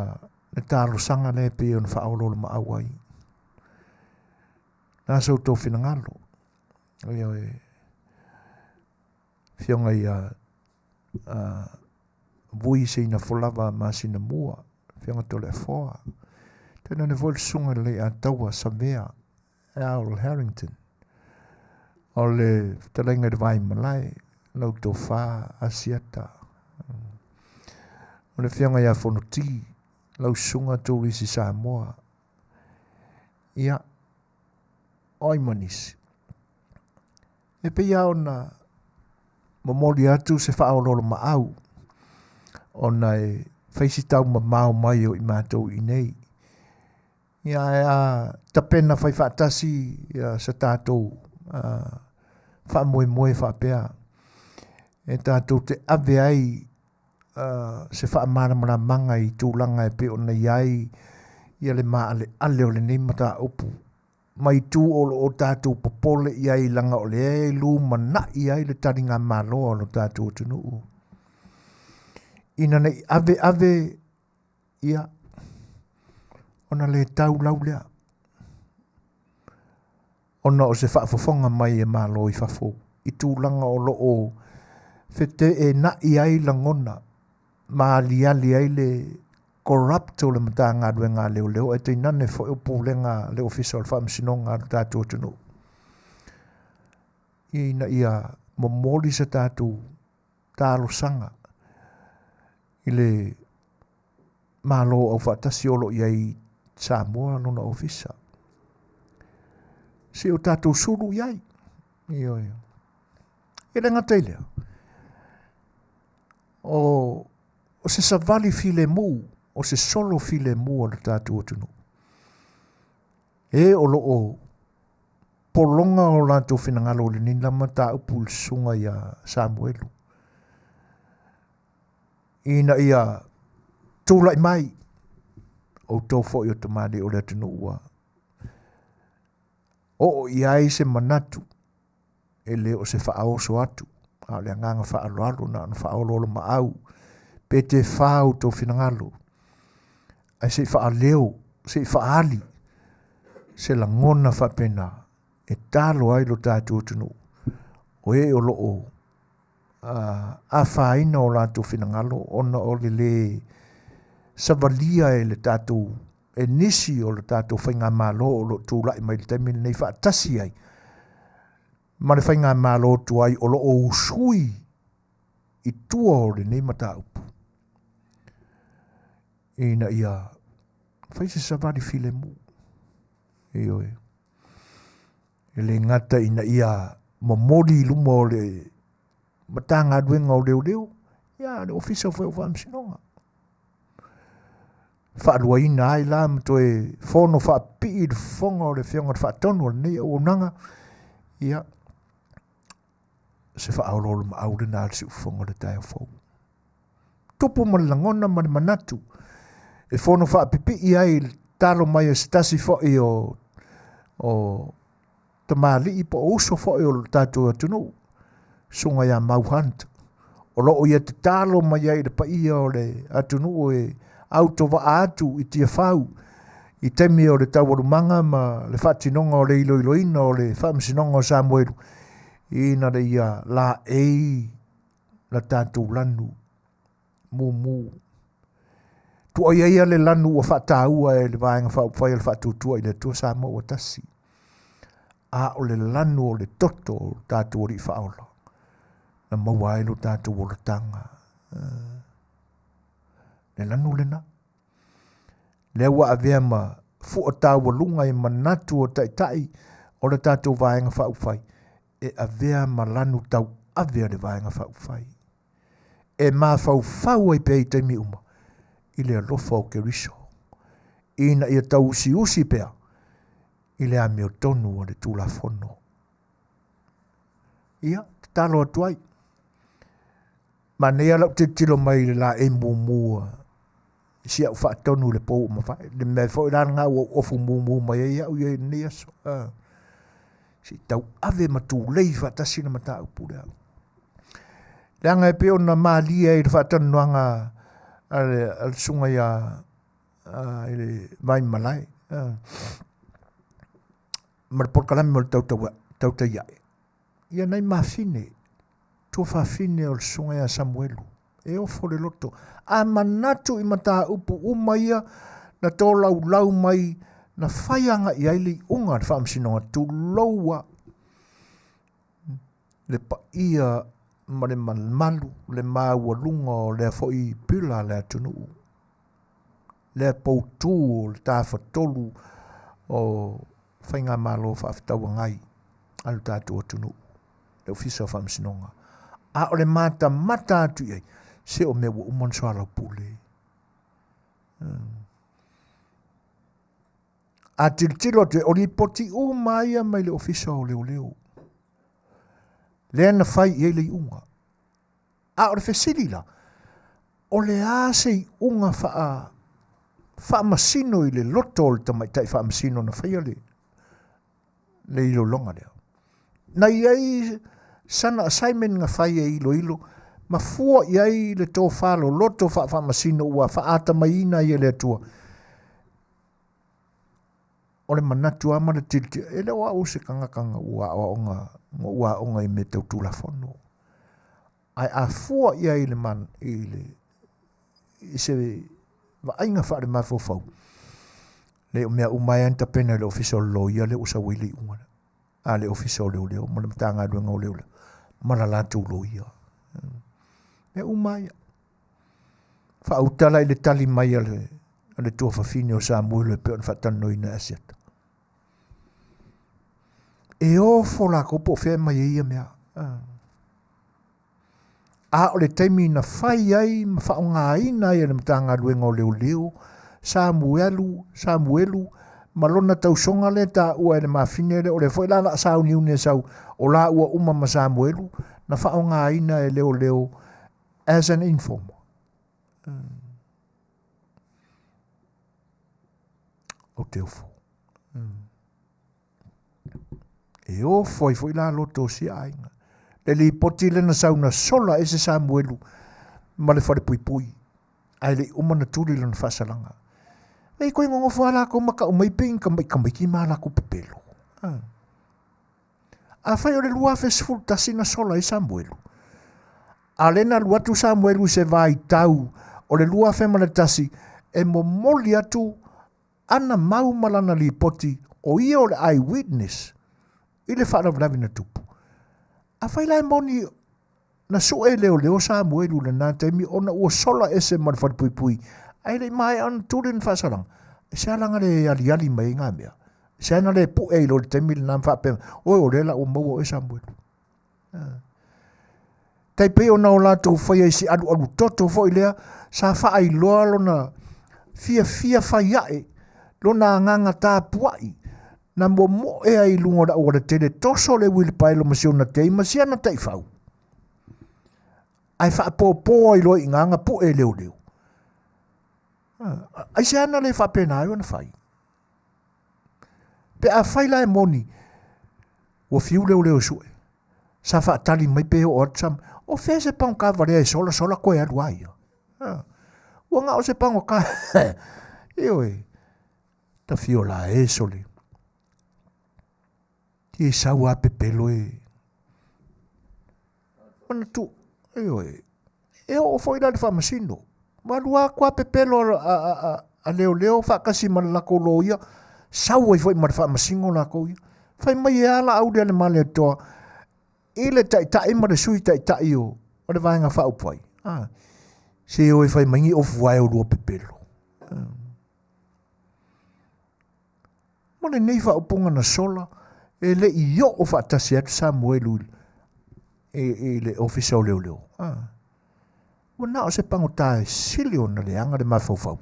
le tālo sanga le pe ona whaololo ma awai. Nā sau tō whinangalo. Ia e whionga ia vui se ina wholawa ma sina mua. Whionga tō le whoa. Tēnā ne voi sunga le a taua Samoa, Al Harrington. O le Fetalaiga le vai malai. Lau tō whā asiata. O le whianga ia whanoti. Lau sunga tō risi Samoa. Ia. Oi manisi. E pe ia ona mamoli atu se whaololo ma au. Ona e whaisitau ma mau mai o i mātou i nei. Ia e a tapena whai whaatasi sa tātou whaamoe moe whaapea. E tātou te ave ai se whaamaramara manga i tūlanga e pe ona iai ia le maa ale o le nei Mataupu. Mai tū o tātou popole iai langa o le e lu mana iai le taringa maloa o tātou tunuu. Ina nei ave ia ona le tau lau lea. Ona o se whaafofonga mai e malo i whafo. I tūlanga o lo o fete e na iai langona. Ma li ai le corrupt o le mata ngā rue ngā leo e te nane fo upo le ngā le official whaamsinonga o tātou tunu. Ina ia momoli sa tātou talo sanga. Ile malo au whaatasi olo iai Samoa lona ofisa. Se o tātou suru iai. Io. Ele ngata ilea. O se savali file mu, o se solo file mu o le tātou atunu. E o lo o polonga o lātou whinangalo le nina Mataupu le sunga ia Samuelu. Ina ia tūlai mai o tau fo i o tamade o le atunu ua. O iai se manatu e le o se whaaoso atu. A le nganga whaaloalo na whaololo maau. Pe te whao tau whinangalo. Ai se whaaleo, se whaali. Se la ngona whapena. E talo ai lo tātou tunu. O e o loo. A whaina o lātou whinangalo. Ona o le savalia e le tātou. E nisi o le tātou whainga malo o lo tūlai mai le taimini nei whaatasi ai. Ma le whainga malo tu ai o lo o usui i tua o le nei Mataupu. Ina ia whaise savali file mu. Eo e. Le ngata ina ia mamori luma o le matanga aduenga o leo leo. Ia le ofisa o whamsinonga. Whaarua ina ai la mto e whono whaapi i whonga o le whionga whaatonu o le nei o nanga. Ia. Se whaarolo ma aure nā si uwhonga le tai o whou. Tupu ma le langona ma le manatu. E whono whaapipi i ai talo mai e stasi fo i o tamali i po uso fo i o tātou atunu. Sunga ia mauhanta. O loo ia te talo mai ai le pa ia o le atunu o e auto wa atu i tia whau. I temi o le tawarumanga ma le whatinonga o le iloiloina o le whamsinonga o Samuelu. Ina le ia la ei la tātou lanu. Mu. Tu o ia le lanu o whataua e le vaenga whai le whatutua i le tua Samoa o tasi. A o le lanu o le toto o tātou ori whaola. Na maua e lo tātou o le tanga. Le lanu le na. Le wa avea ma fu o tāua lunga i manatu o taitai o le tātou vaenga whauwhai. E avea ma lanu tau avea le vaenga whauwhai. E ma whauwhau ai pei teimi uma. I le alofa o ke riso. Ina ia tau usi pea. I le ame o tonu o le tūla fono. Ia, te talo atuai. Ma nea lau te tilo mai le la e mua. Si au wha tonu le pou ma whai. Le mea fo i rana ngā o ofu mua mai e au i nea so. Si tau ave ma tū lei wha tasina ma tā upu le au. Le anga e peo na maa lia i le wha tanu noanga al sunga ia le mai malai. Ma le porkalami mo le tauta iai. Ia nei maa fine. Tua wha fine o le sunga ia Samuelu. E ofo le loto. A manatu i mata upu umaia na tō lau mai na whaianga i aili unga le whaamsinonga tu laua. Le pa ia ma le malu le maua lunga o le fo i pila le atunu. Le poutu o le tāwha tolu o whainga malo whaaftaua ngai alu tātou atunu. Le ofisa o whaamsinonga. A o le mata atu iai. Se o me wa umon soa lau pule. A tilo te o li poti o maia mai le ofisa o leo. Le ana fai i le unga. A o le fesili la. O le ase i unga faa masino i le loto o le tamaitai faa masino na fai le ilo longa leo. Na iai sana assignment nga fai e ilo. Ma fua iai le tō whalo loto faa masino ua faa ata maina i le atua. O le manatu ama le tilti. E le wa use kanga ua onga i me tau tūla fono. Ai a fua iai le man i se wa ainga faa le mafofau. Le o mea umai anta pena le ofisa o loia le usa wili unga. A le ofisa o leo. Ma le matanga aduanga o leo. Ma la lātou loia. Me umai. Whautala i le tali mai ale tua whawhine o Samoa le pe on Talanoaina Asetu. E o fola ko po whea mai ia mea. A o le taimi na whai ai, ma whaonga ina ia le matanga luenga o leo, Samuelu, malona tausonga le ta ua ele mawhine le o le whai lana sau niune sau o la ua uma ma Samuelu, na whaonga ina e leo as an informer. O te ofo. E o foi la loto si ainga. Le li poti le na sauna sola ese Samuelu ma le whare pui. Ai le umana tuli le na whasalanga. Ei koe ngongo whala ko maka o mai ping ka mai ki mala ko pepelo. A whai o le lua festival tasina sola e Samuelu. A lena lua tu Samuelu se vai tau o le lua femana tasi e mo moli atu ana mau malana li poti o ia o le eyewitness i le whaarabravi na tupu. A whai lai moni na so e leo Samuelu le nā teimi ona ua sola ese man wharipui. Ai le mai an turin whasarang. Se alanga le ali mai ngā mea. Se ana le pu e lo le teimi le nā whapema. Oi o lela o maua e Samuelu. Tai pe o nao lātou whai si alu toto fo i lea sa whaai loa lona fia whai ae lona nganga tā puai. Na mo e ai lunga o le tele toso le wili pailo masiona tei masiana tai whau. Ai wha po ai loa i nganga pu e leo. Ai se ana le wha pena ai wana whai. Pe a whai lai moni o fiu leo sue. Sa wha tali mai pe o atsam. O whea se pang ka varea e sola koe alu ai. Ua ngā o se pang o ka. Ewe. Ta fio la e soli. Ti e sau a pepelo e. Mana tu. Ewe. E o foi la de whamasino. Malua kua pepelo a leo whakasi mana lako loia. Sau e foi mana whamasingo lako ia. Whai mai e ala au le male toa. Ile tai ma le sui tai o le vaenga whaupai. Se o e whai mangi ofu vai o lua pepelo. Mone nei whaupunga na sola, e le i o whaatasi atu Samuelu e le ofisa o leo. Wana o se pango tae sili o na le anga le mawhauwhau.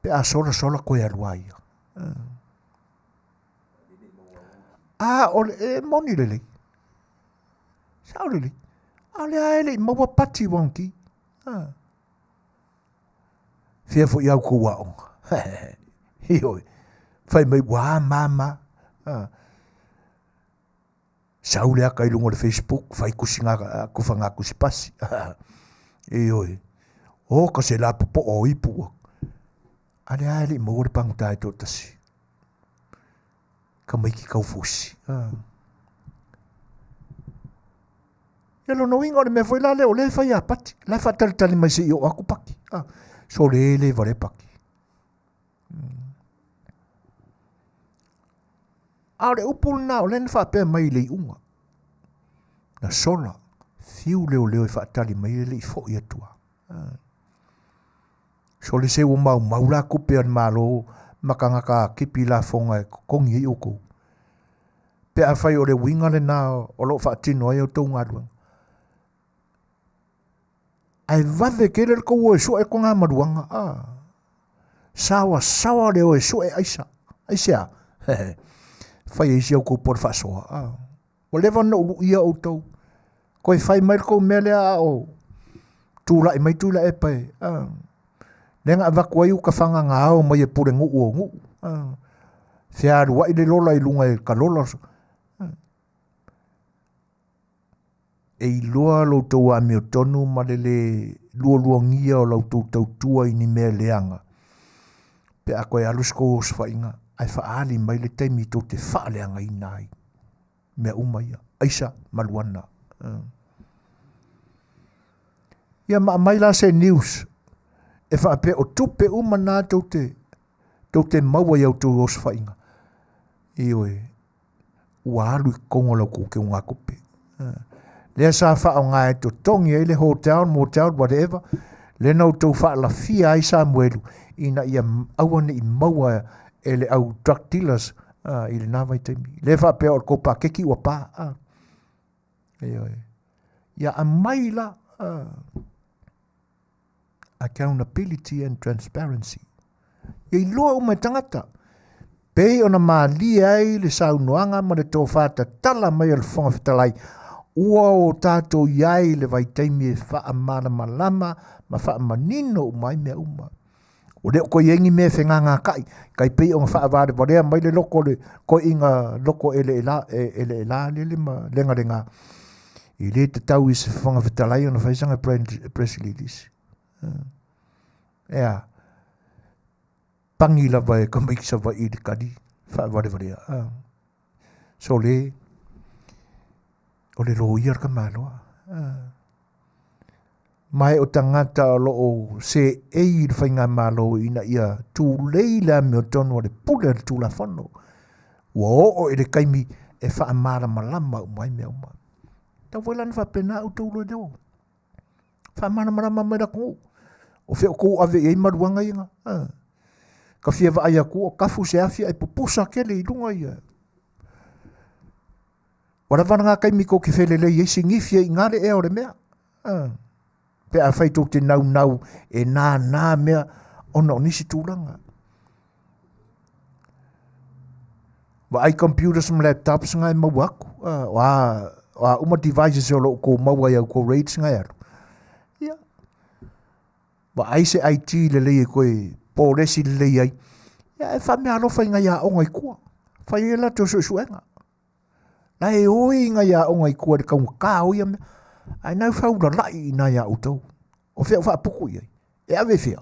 Pe a sola koe aluai. O le e moni lele. Sao lili? Ale aele maua pati wanki. Fia fo iau ko wao. Hioi. Fai mai waa mama. Sao lea kai lungo le Facebook. Fai kusinga kufanga kusipasi. Hioi. O ka se la popo o ipu. Ale aele maua le pangutai totasi. Ka mai ki kau fusi. Yalo no inga le me foi la leo le fai a pati. La fa tali mai se o aku paki. So le vare paki. Ale upul na o len fa pe mai le unga. Na sola. Fiu leo e fa tali mai le fo ia tua. So le se o maula kupe an malo makanga ka kipi la fonga kongi i oko. Pe a fai o le winga le na o lo fa tino ai o tau ngadua. Ai vave kere ko o so e ko nga maruanga sawa le o so e aisa fai isi o ko por faso o leva no ia o to ko fai mai ko mele o tu la mai tu la e pai lenga va ko u ka fanga nga o mai pure ngu fia wa i le lola i lunga e ka lola e loa lo tau a meo tonu ma le lua ngia o lau tau tua i ni mea leanga. Pe a koe alusko o swainga, ai whaali mai le teimi tau te whaaleanga i nai. Mea umaia, aisa maluana. Ia mai la se news, e whaape o tupe umana tau te maua iau tau o swainga. Ioe, ua alu i kongo lau kuke unga kupe. Le sa fa o ngai to tongi le hotel, motel, whatever. Le nau tau fa la fia ai Samuelu. Ina ia awane I maua le au drug dealers. I le nā vai taimi. Le fa pea o kopa keki ua pā. Ia a mai la accountability and transparency. Ia I loa umai tangata. Pei ona maalia ai le saunoanga ma le tō whāta tala mai al whonga Fetalai. Ua o tātou iai le vai taimi e wha mara malama ma wha manino umai mea uma. O leo ko yengi me whenganga kai pei o ngā wha vare varea mai le loko le ko inga loko ele ela le ma lenga renga. I le te tau I se whonga Fetalai o na whaisanga press release. Ea. Pangi la vai ka miksa vai I le kari. Wha vare varea. So le o le roia ka maloa. Mai o tangata o loo se ei le whainga malo ina ia tū leila me o tono o le pule le tū la whano. Ua o le kaimi e wha amara malama umai mea umai. Tau wailan wha pena au tū lo deo. Wha amara malama mai rako. O wheo kou ave ei maruanga inga. Ka whia wa aia ko o kafu se afia e pupusa kele I lunga ia. Wara wana ngā kaimi ko ki whelele I eisi ngifia I ngare e o le mea. Pe a whai tō te nau e nā mea ona o nisi tūranga. Wa ai computers ma laptops ngai mau aku. Wa uma devices o lo ko mau ai au ko rates ngai aru. Ia. Wa ai se IT le lei koe pōresi le lei ai. Ia e wha mea alofa I ngai a o ngai kua. Whai e la tō suenga. La e oi ngai a o ngai kua de kaunga kā oia mea. Ai nau whaura lai I nai a utau. O whea wha puku iai. E awe whea.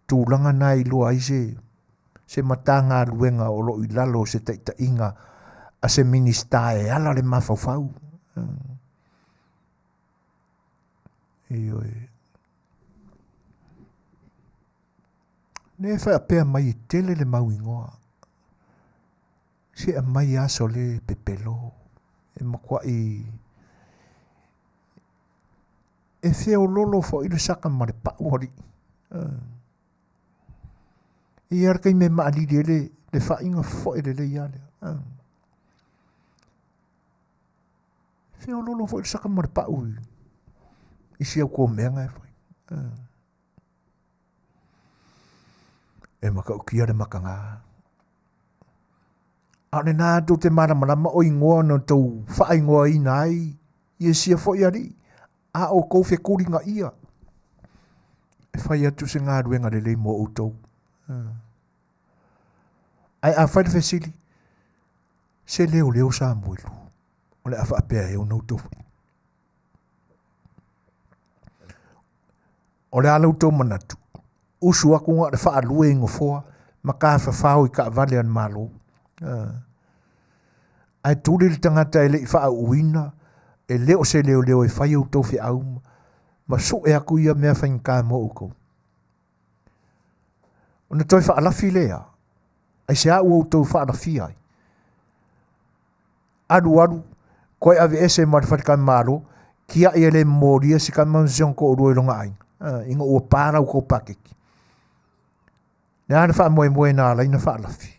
Tūranga nai loa ai se matanga luenga o lo I lalo se taita inga a se minista e ala le mawhawhau. Ioi. Ne whai pēr mai tele le mau ingoa. Se a mai aso le pepelo. E makua I e wheo lolo fo I le saka ma le pau hori. I arkai me maariri le whainga fo I le iale. Wheo lolo fo I le saka ma le pau. I si au kō mea ngai whai. E maka ukia le makanga. Ane nā tō te maramarama o ingoa no tau whaingoa I nai. I e sia fo I ari. A o kou whe kūringa ia. E whai atu se ngā ruenga le lei mo o tau. Ai a whai le whesili. Se leo sa muelu. O le a whaapea e o nau tau. O le alau tau manatu. Usu aku ngā le wha alue ingo foa. Ma ka whawhau I ka vale an malo. Ai tūre le tangata e le I wha uina. E leo se leo e whai au tau whi au. Ma so e aku ia mea whain kā mo uko. O na toi wha alafi lea. Ai se au au tau wha alafi ai. Aru. Koe ave ese ma te whatika maro. Kia ia le moria si ka manzion ko urue longa ai. Inga ua pārau ko pakeki. Nea na wha moe nā lai na wha alafi.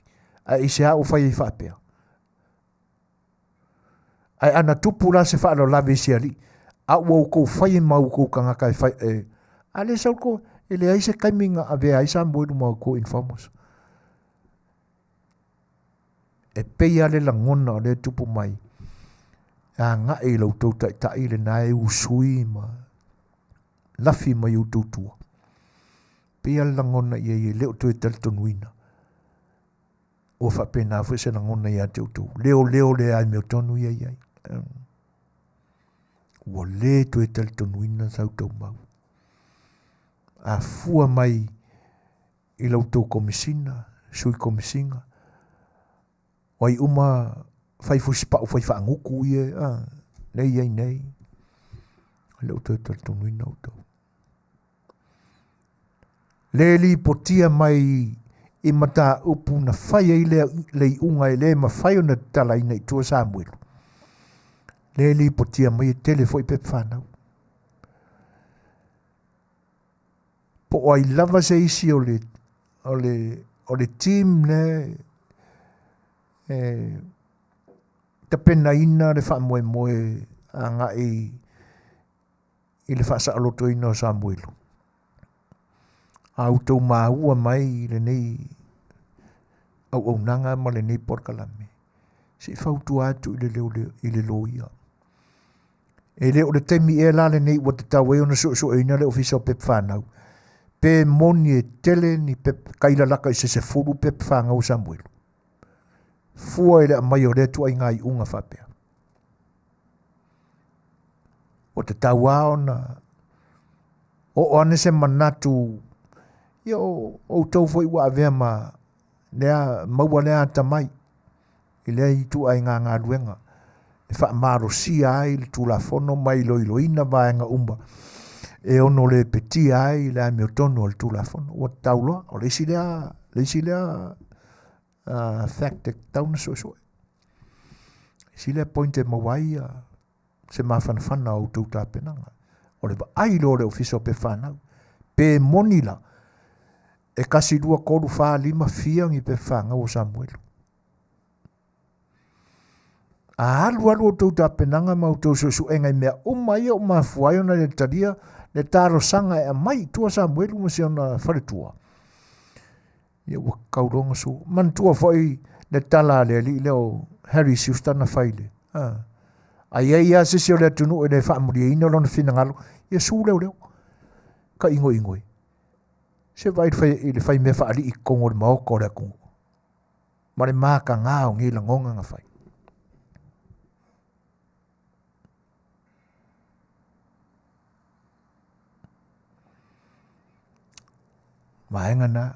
Ai se au whai I wha pēr. Ai ana tupu la se wha alo lawe si ali. A ua kou whai mau kou kangaka e whai. A le sau ko, e le aise kaiminga a vea aisa moeru mau kou informos. E pei ale la ngona o le tupu mai. A ngā e lau tau tai le nā e usui ma. Lafi mai u tautua. Pei ale la ngona I e leo tue Talanoaina. O wha pēnā whi se la ngona I a te utu. Leo le ai meo tonu iai. Ua le tue Talanoaina sau tau mau. A fua mai I lau tau komisina, sui komisinga. Wai uma whai fuspau whai whaanguku ie. Nei. Lau tue Talanoaina au tau. Le li potia mai I Mataupu na whai ai le unga le ma whai o na Talanoaina i tua Samoa. Le li potia mai tele foi pe whanau. Po ai lava se isi o le team ne ta pena ina le wha moe a nga i le wha sa aloto ina o Samoa. Au tau maua mai le nei au nanga ma le nei porkalame. Si whautu atu i le loia. E le o le temi e la le nei wa te tau e ona so ina le ofisa pep whanau. Pe moni e tele ni pep kaila laka i se furu pep whanau Samoa. Fua e le mai o le tu ai ngai unga whapea. O te tau aona o ane se manatu o tau foi wa avea ma lea maua lea tamai i lea i tu ai ngā luenga e wha maro si ai le tulafono mai loiloina vaenga umba e ono le peti ai lea meo tono le tulafono o tau loa o leisi lea fact e tauna Suasua si lea pointe mawai se mawhanawhana o tau tāpenanga o le ai lo le ofisa pe whanau pe monila e kasi dua koru wha lima fiang i pe whanga o Samuel. A alu o tau ta penanga mau tau su engai mea umai o mafuai ona le taria le taro sanga e mai tua Samuel mo se ona whare tua. Ia wa kauronga su. Man tua foi le tala le li leo Harry Siustana whaile. Ai ia sisi o le tunu e le whaamuri ina lona whinangalo. Ia su leo. Ka ingoi. Se vai i le whai mea whaari i kongo le maoko o le kongo. Ma le maka ngā o ngi la ngonga ngā whai. Maenga na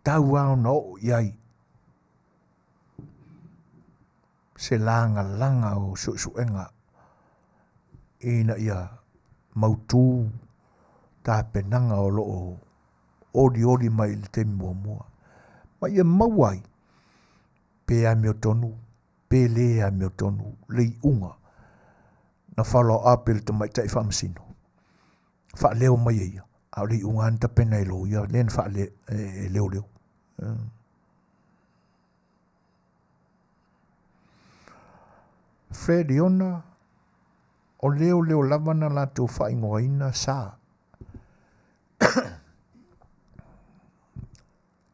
tau au no iai. Se langa o suenga. Ina ia mautu tā penanga o loo ori mai le te mua. Ma ia mauai, pe a meo tonu, pe le a meo tonu, le unga, na follow up il te mai tai whamasino. Wha leo mai ia, a le unga anta pena e lo ia, len wha leo. Fred Iona, o leo lavana la tu wha ingoaina saa.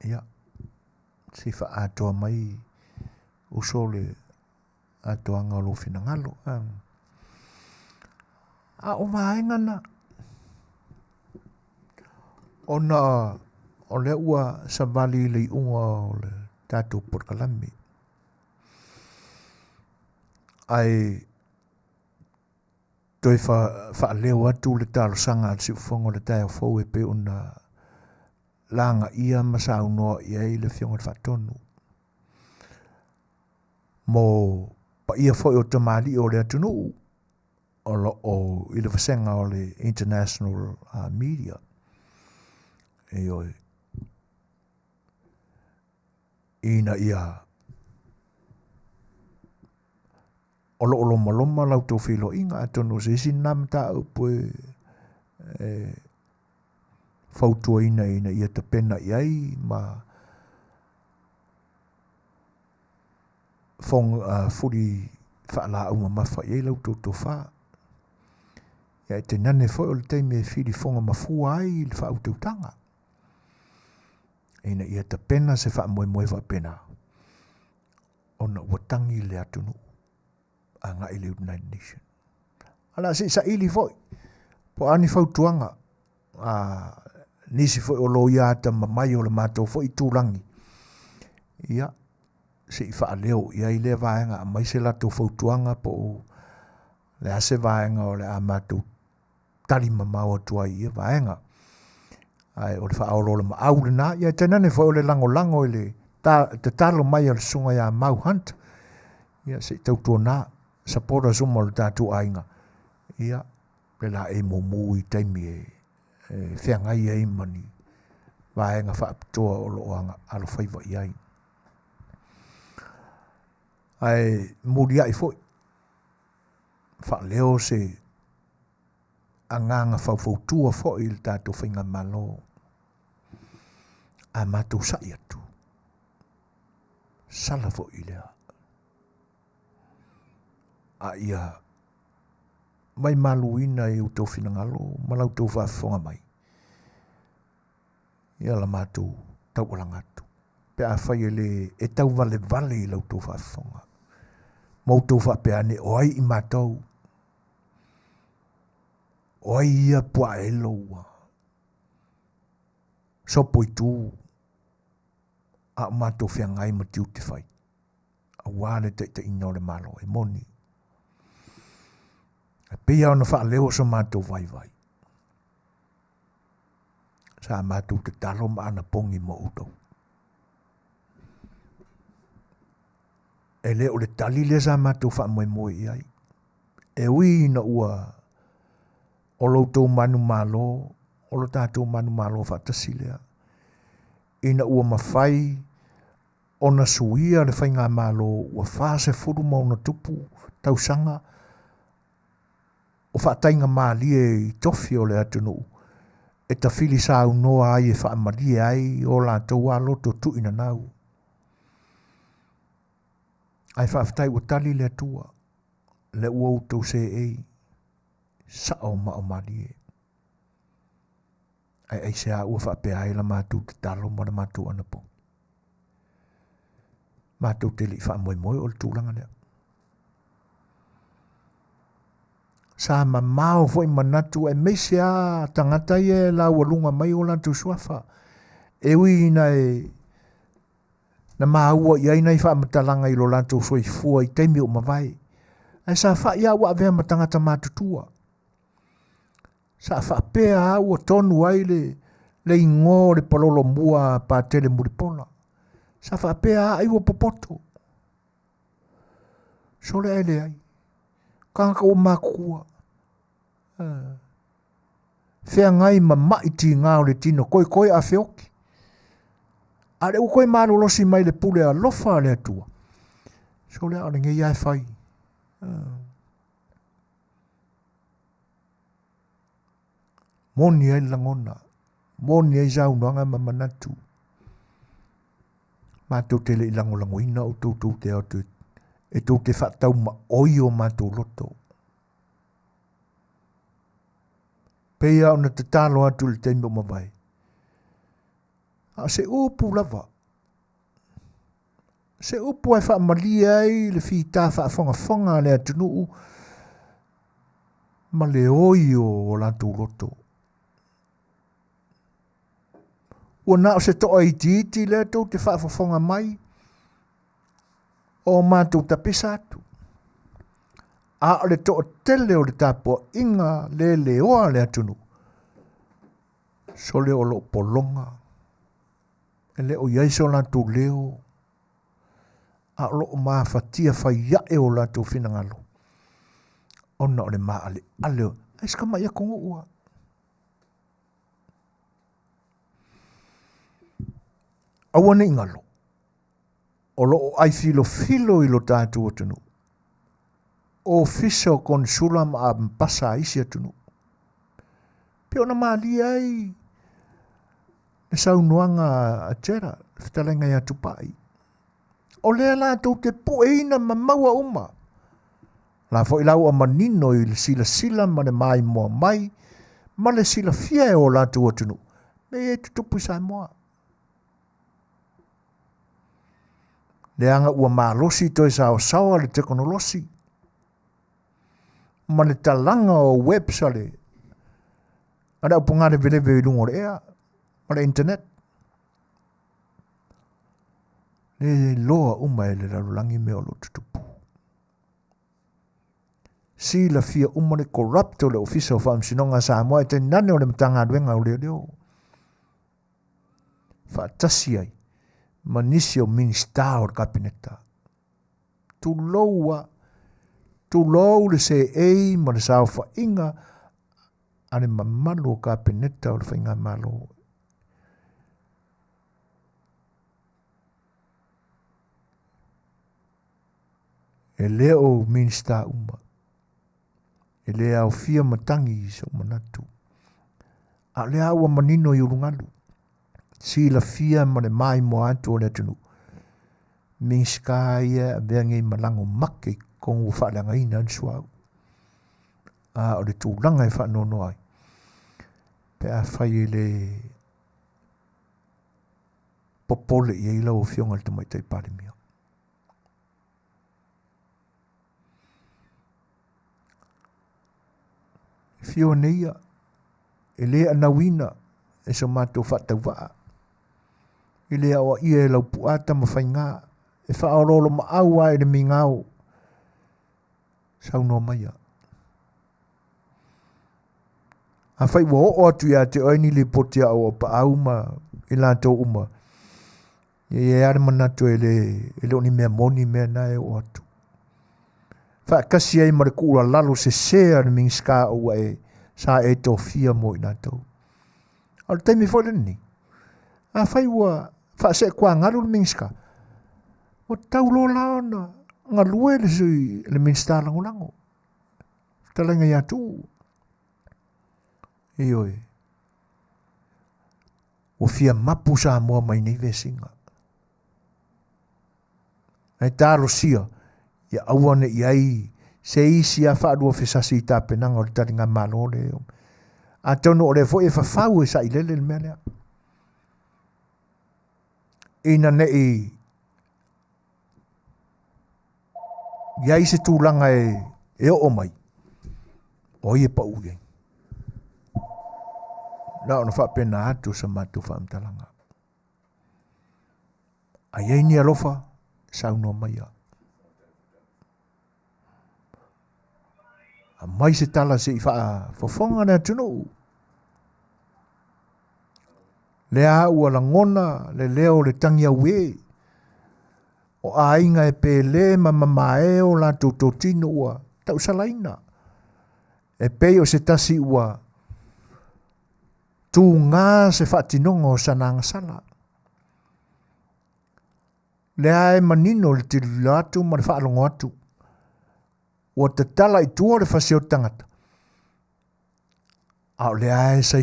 Ia, si wha atoa mai usole atoa ngalo finangalo. A o vaenga na. O le ua savali le unga o le tātou porkalami. Ai toi wha leo atu le talo sanga al si ufongo le tai o fau e pe una langa ia masau noa ia i le fionga whatonu. Mo pa ia foi o tamali o le atunu o i le wasenga o le international media. E oi. Ina ia o lo maloma lau tō whilo inga atonu se isi namta upo fautua ina ia te pena iai ma furi whaala unga mawha iai lau tō wha. Ia te nane foi o le teime whiri whonga mafua ai le wha utautanga. Ina ia te pena se wha moe wa pena. Ona watangi le atunu. Anga i le United Nations. Ala si sa ili foi. Po ani fautuanga. Nisi foi o lo ia ata mamai o le mātou foi tūrangi. Ia. Si wha leo. Ia i le vaenga. Mai se lato fautuanga po le ase vaenga o le a mātou tari mamau atua ia vaenga. Ai o le wha aolo le maau le nā. Ia tenane foi o le lango i le te talo mai al sunga ia mau hunt. Ia si tautua nā. Sapora suma le tātou ainga. Ia, pela e mumu i taimi e whiangai e mani. vaenga whaapitoa o loanga A Le Fai'oa iai. Ai muria i foi. Whaaleo se anganga whauwhautua foi il tātou whainga malo. A mātou sai atu. Sala foi ilea. A ia mai maluina i utou finangalo, malau tau whaafonga mai. Ia la mātou tau alangatu. Pe a whai e tau vale vale i lau tau whaafonga. Mau tau whaapeane o ai i mātou. O ai ia pua e loa. Sopo i tū. A mātou whiangai ma tiu te whai. A wāle te ino le malo e moni. A pia ona whaaleo so mātou vai vai. Sa mātou te talo ma ana pongi mo utou. E leo le tali le sa mātou whaamoe moe iai. E ui na ua o loutou manu malo, o lo tātou manu malo whaatasi lea. Ina ua mawhai, o na suia le whainga malo, ua whaase furu mauna tupu, tausanga, o whaatainga maalie i tofi o le atunu. E ta whili sa unoa ai e whaamalie ai, o la tau a loto tu ina nau. Ai whaafitai ua tali le atua, le ua utou se ei, sa o ma o malie. Ai se a ua whaapea ai la mātou te talo ma la mātou anapo. Mātou te li whaamoe moe o le tūlanga lea. Sa ma mao foi manatu e meise a tangata e la ua lunga mai o la tu suafa. E ui na na maua i aina i whaamatalanga i lo la tu soi fua i teimi o mawai. Ai sa wha ia ua avea matangata mātutua. Sa whaapea a ua tonu ai le ingo le palolo mua pa tele muripola. Sa whaapea a ai ua popoto. So le ele ai. Kanga o makua. Whea ngai ma maiti ngā o le tino koi a whioki. A le ukoi maru losi mai le pule a lofa le atua. So le ale ngei ai whai. Moni ai langona. Moni ai zaunoanga ma manatu. Mātou tele i langolangoina o tūtou te atu. E tū te whatau ma oi o mātou loto. Pea ona te talo atu le teimbo mawai. A se upu lava. Se upu ai whaamalia ai le whita whaafonga le atunuu. Ma le oi o lantou loto. Ua nao se toa iti le tau te whaafonga mai. O mātou tapisa atu. A le toa tele o le tāpua inga le leoa le atunu. So le o lo polonga. E le o iaiso lantou leo. A lo o maa fatia whaiae o lantou finangalo. Ona o le maa ale aleo. Aiska mai a kongo ua. Awane ingalo. O lo o ai filo i lo tātou atunu. O fiso konsula ma mpasa isi atunu. Pio na mali ai. Ne saunuanga a tera. Fetalaiga ia tupai. O lea la tau te pueina ma maua uma. La fo ilau a manino i sila ma le mai moa mai. Ma le sila fia e o la tu atunu. Me e tutupu Samoa. Le anga ua malosi toi sao le teknolosi. Ma le talanga o web sale. Ada upungare velewe i lungo le ea. Ma le internet. Le loa uma e le rarulangi me o lo tutupu. Si la fia uma le corrupto le ofisa o whaamsinonga Samoa e te nane o le matanga aduenga o leo. Whaatasi ai. Manisi o minista o kabineta. Tu lou le se ei ma le sao whainga ane mamalu o kabineta o le whainga malo. e leo minsta uma. E lea o fia matangi so manatu. A lea ua manino i urungalu. Si la fia mane mai mo atu o le tunu. Minska ia vengi malango make kong u whaanga ina ansuau. O le tūranga e whanono ai. Pe a whai le popole i eila o fionga le tamaitai parimia. Fio neia, e lea nawina, e so mātou whatau waa. E lea o ia e lau puata ma whainga, e whaorolo ma aua e le mingao. Sau no maia. A whai wa o atu ia te oini le potia o pa au ma i lātou uma. E are manatu e le oni mea moni mea nae o atu. Wha kasi ai mare kura lalo se sea ni ming ska ua e sa e to fia mo i lātou. Al taimi fo ni. A whai wa wha se kua ngaru ni ming ska. O tau lo laona ngā lue le sui le ming sta lango lango. Fetalaiga ia tu. Ioi. O fia mapu sa moa mai nei vesinga. Ai taro sia. Ia awane iai. Se isi a whaadua whisasi i tā penanga o le taringa malo le. A tono o le fo e whawhau e sa i lele le mea lea. Ina ne i. Iai se tūlanga e o mai. O ie pa uiei. La ona whapena atu sa matu whaamtalanga. A iei ni alofa, sauno mai a. A mai se tala se i wha fofonga na tunu. Lea ua la ngona, le leo le tangia ue. O a inga e pe le ma mamae o la tototino ua, tau salaina. E pe o se tasi ua, tu ngā se whaatinonga o sananga sala. Lea e manino le tilu atu ma le whaalongo atu. O te tala i tua le whaseo tangata. Ao lea e sai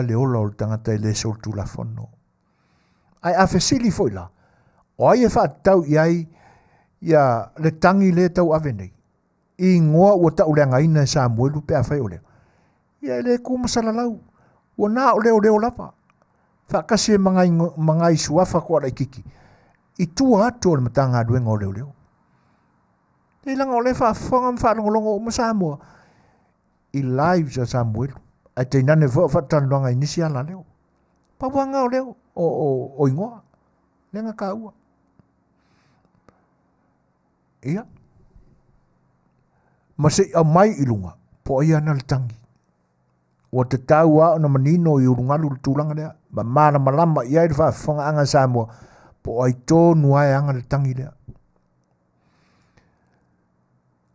le ola o le tangata e le sol tu la fono. Ai a fesili foi la. O ai e whaatau i ai ia le tangi le tau avenei. I ngoa ua tau leanga ina e sa muelu pe a whai o leo. Ia e le kumasala lau. Ua nā o leo lapa. Whakasi e mangai suafa ko ala kiki. I tua atu o le matanga aduenga o leo. E langa o le whaafonga mwhaalongolongo o Samoa. I live sa Samuel. Ai te nane whaatanuanga inisi ala leo. Pawanga o leo. O ingoa. Lenga ka ua. Ia. Ma se au mai ilunga. Po ia na le tangi. O te tau a na manino i urungalu le tūlanga lea. Ma mana malama i aere whaafonga anga Samoa. Po ai tō nuai anga le tangi lea.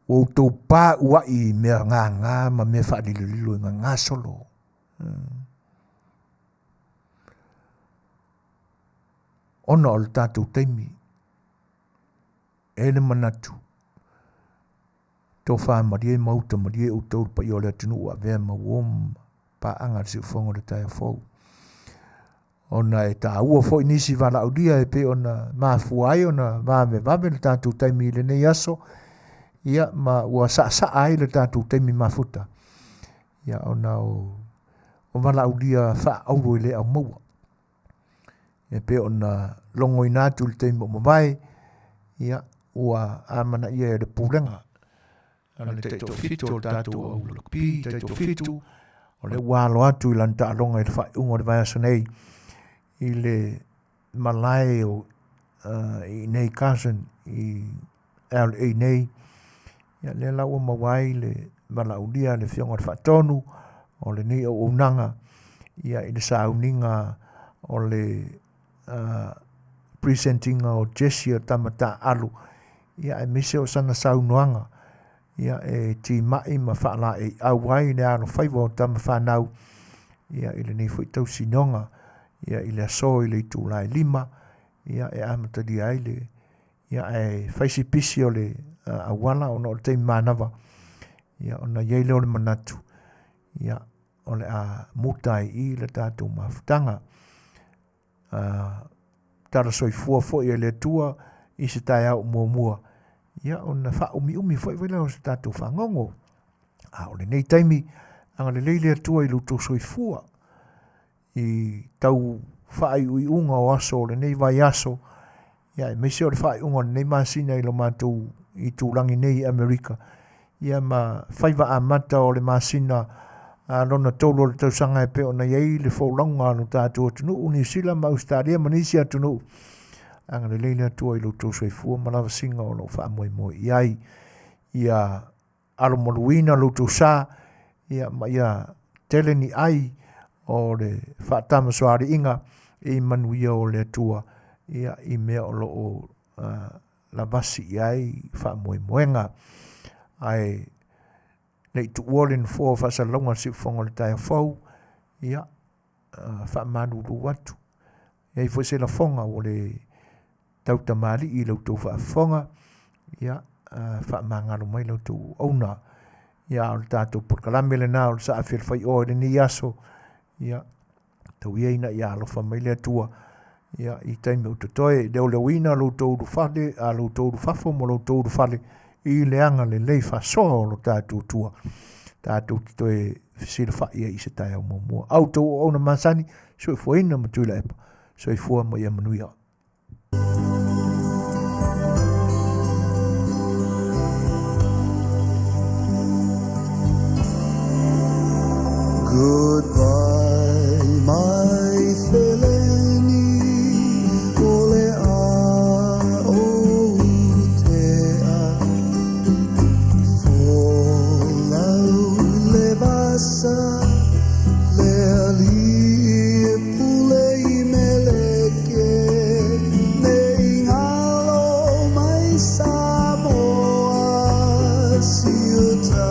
O tō pā ua i mea ngā ma mea whaadilililo i ngā solo. Ona o le tātou teimi. Ele manatu. Tō wha marie mauta marie o tōru pa i o le atunu ua vea ma wom pa anga si ufongo le taia fau. Ona e tā ua fo inisi wala audia e pe ona maafuai ona vave le tātou teimi le nei aso. Ia ma ua sa ai le tātou teimi mafuta. Ia ona o wala audia wha auro i le au maua. E pe ona longo i nātu le teimi o mawai. Ia ua amana ia e le pūrenga. Ana le teito fitu o tātou au lakpi, teito fitu. O le walo atu i lanta alonga i le whaiunga le vai asanei. I le malai o i nei cousin i LA nei. Ia le lau mawai le malaulia le fionga le whaatonu. O le nei o unanga. Ia i le sauninga o le presentinga o Jesse o tamata alu. Ia e mise o sana saunuanga. Ia e ti mai ma whaala e awai le alo whaiwa o tama whanau. Ia i le nei fuitau sinonga. Ia i le aso i le itu lai lima. Ia e amata di aile. Ia e whaisi pisi o le awala ona o le teimi manava ia ona iai leo le manatu ia o le a mutai I le tātou mafutanga tara soifua fo'i e le tua I se tai au mua ia ona wha umi fo'i wela o se tātou whangongo o le nei taimi anga le leile atua I luto soifua I tau whaai ui unga o aso le nei vai aso ia me se o le whaai unga nei masina I lo mātou I tūrangi nei Amerika ia ma whaiva a mata o le masina lona tolo le tausanga e peo na iei le whaulanga no tātou atunu New Zealand ma Australia manisi atunu anga le leile atua I luto soifua malawa singa o lo wha moe iai ia alo maluina luto sa ia ma ia teleni ai o le whaatama soari inga I Manuia o le atua ia I mea o lo o la vasi iai wha moenga ai nei tu uolen fo fa longa si fonga le tai fau ia fa manu lu watu ia foi se la fonga o le tau tamali I lo tu fa fonga ia fa manga lo mai lo tu ona ia o tato por kalame le na o sa afir fai o le ni aso ia tau ia ina ia lo familia tua ia I taimi o totoe le o le wina lo tu fale a lo tu fafo mo lo tu fale I le anga le lei fa so lo tātou tua. Tātou to e sila fa ia I se tai au mua. Auto o na masani, so e fuaina ma tuila epa. So e fua ma ia Manuia. Goodbye, my Feleni, ole a o tea. Folau le basa, le ali pulei meleke, nei ngalo mai Samoa, siuta.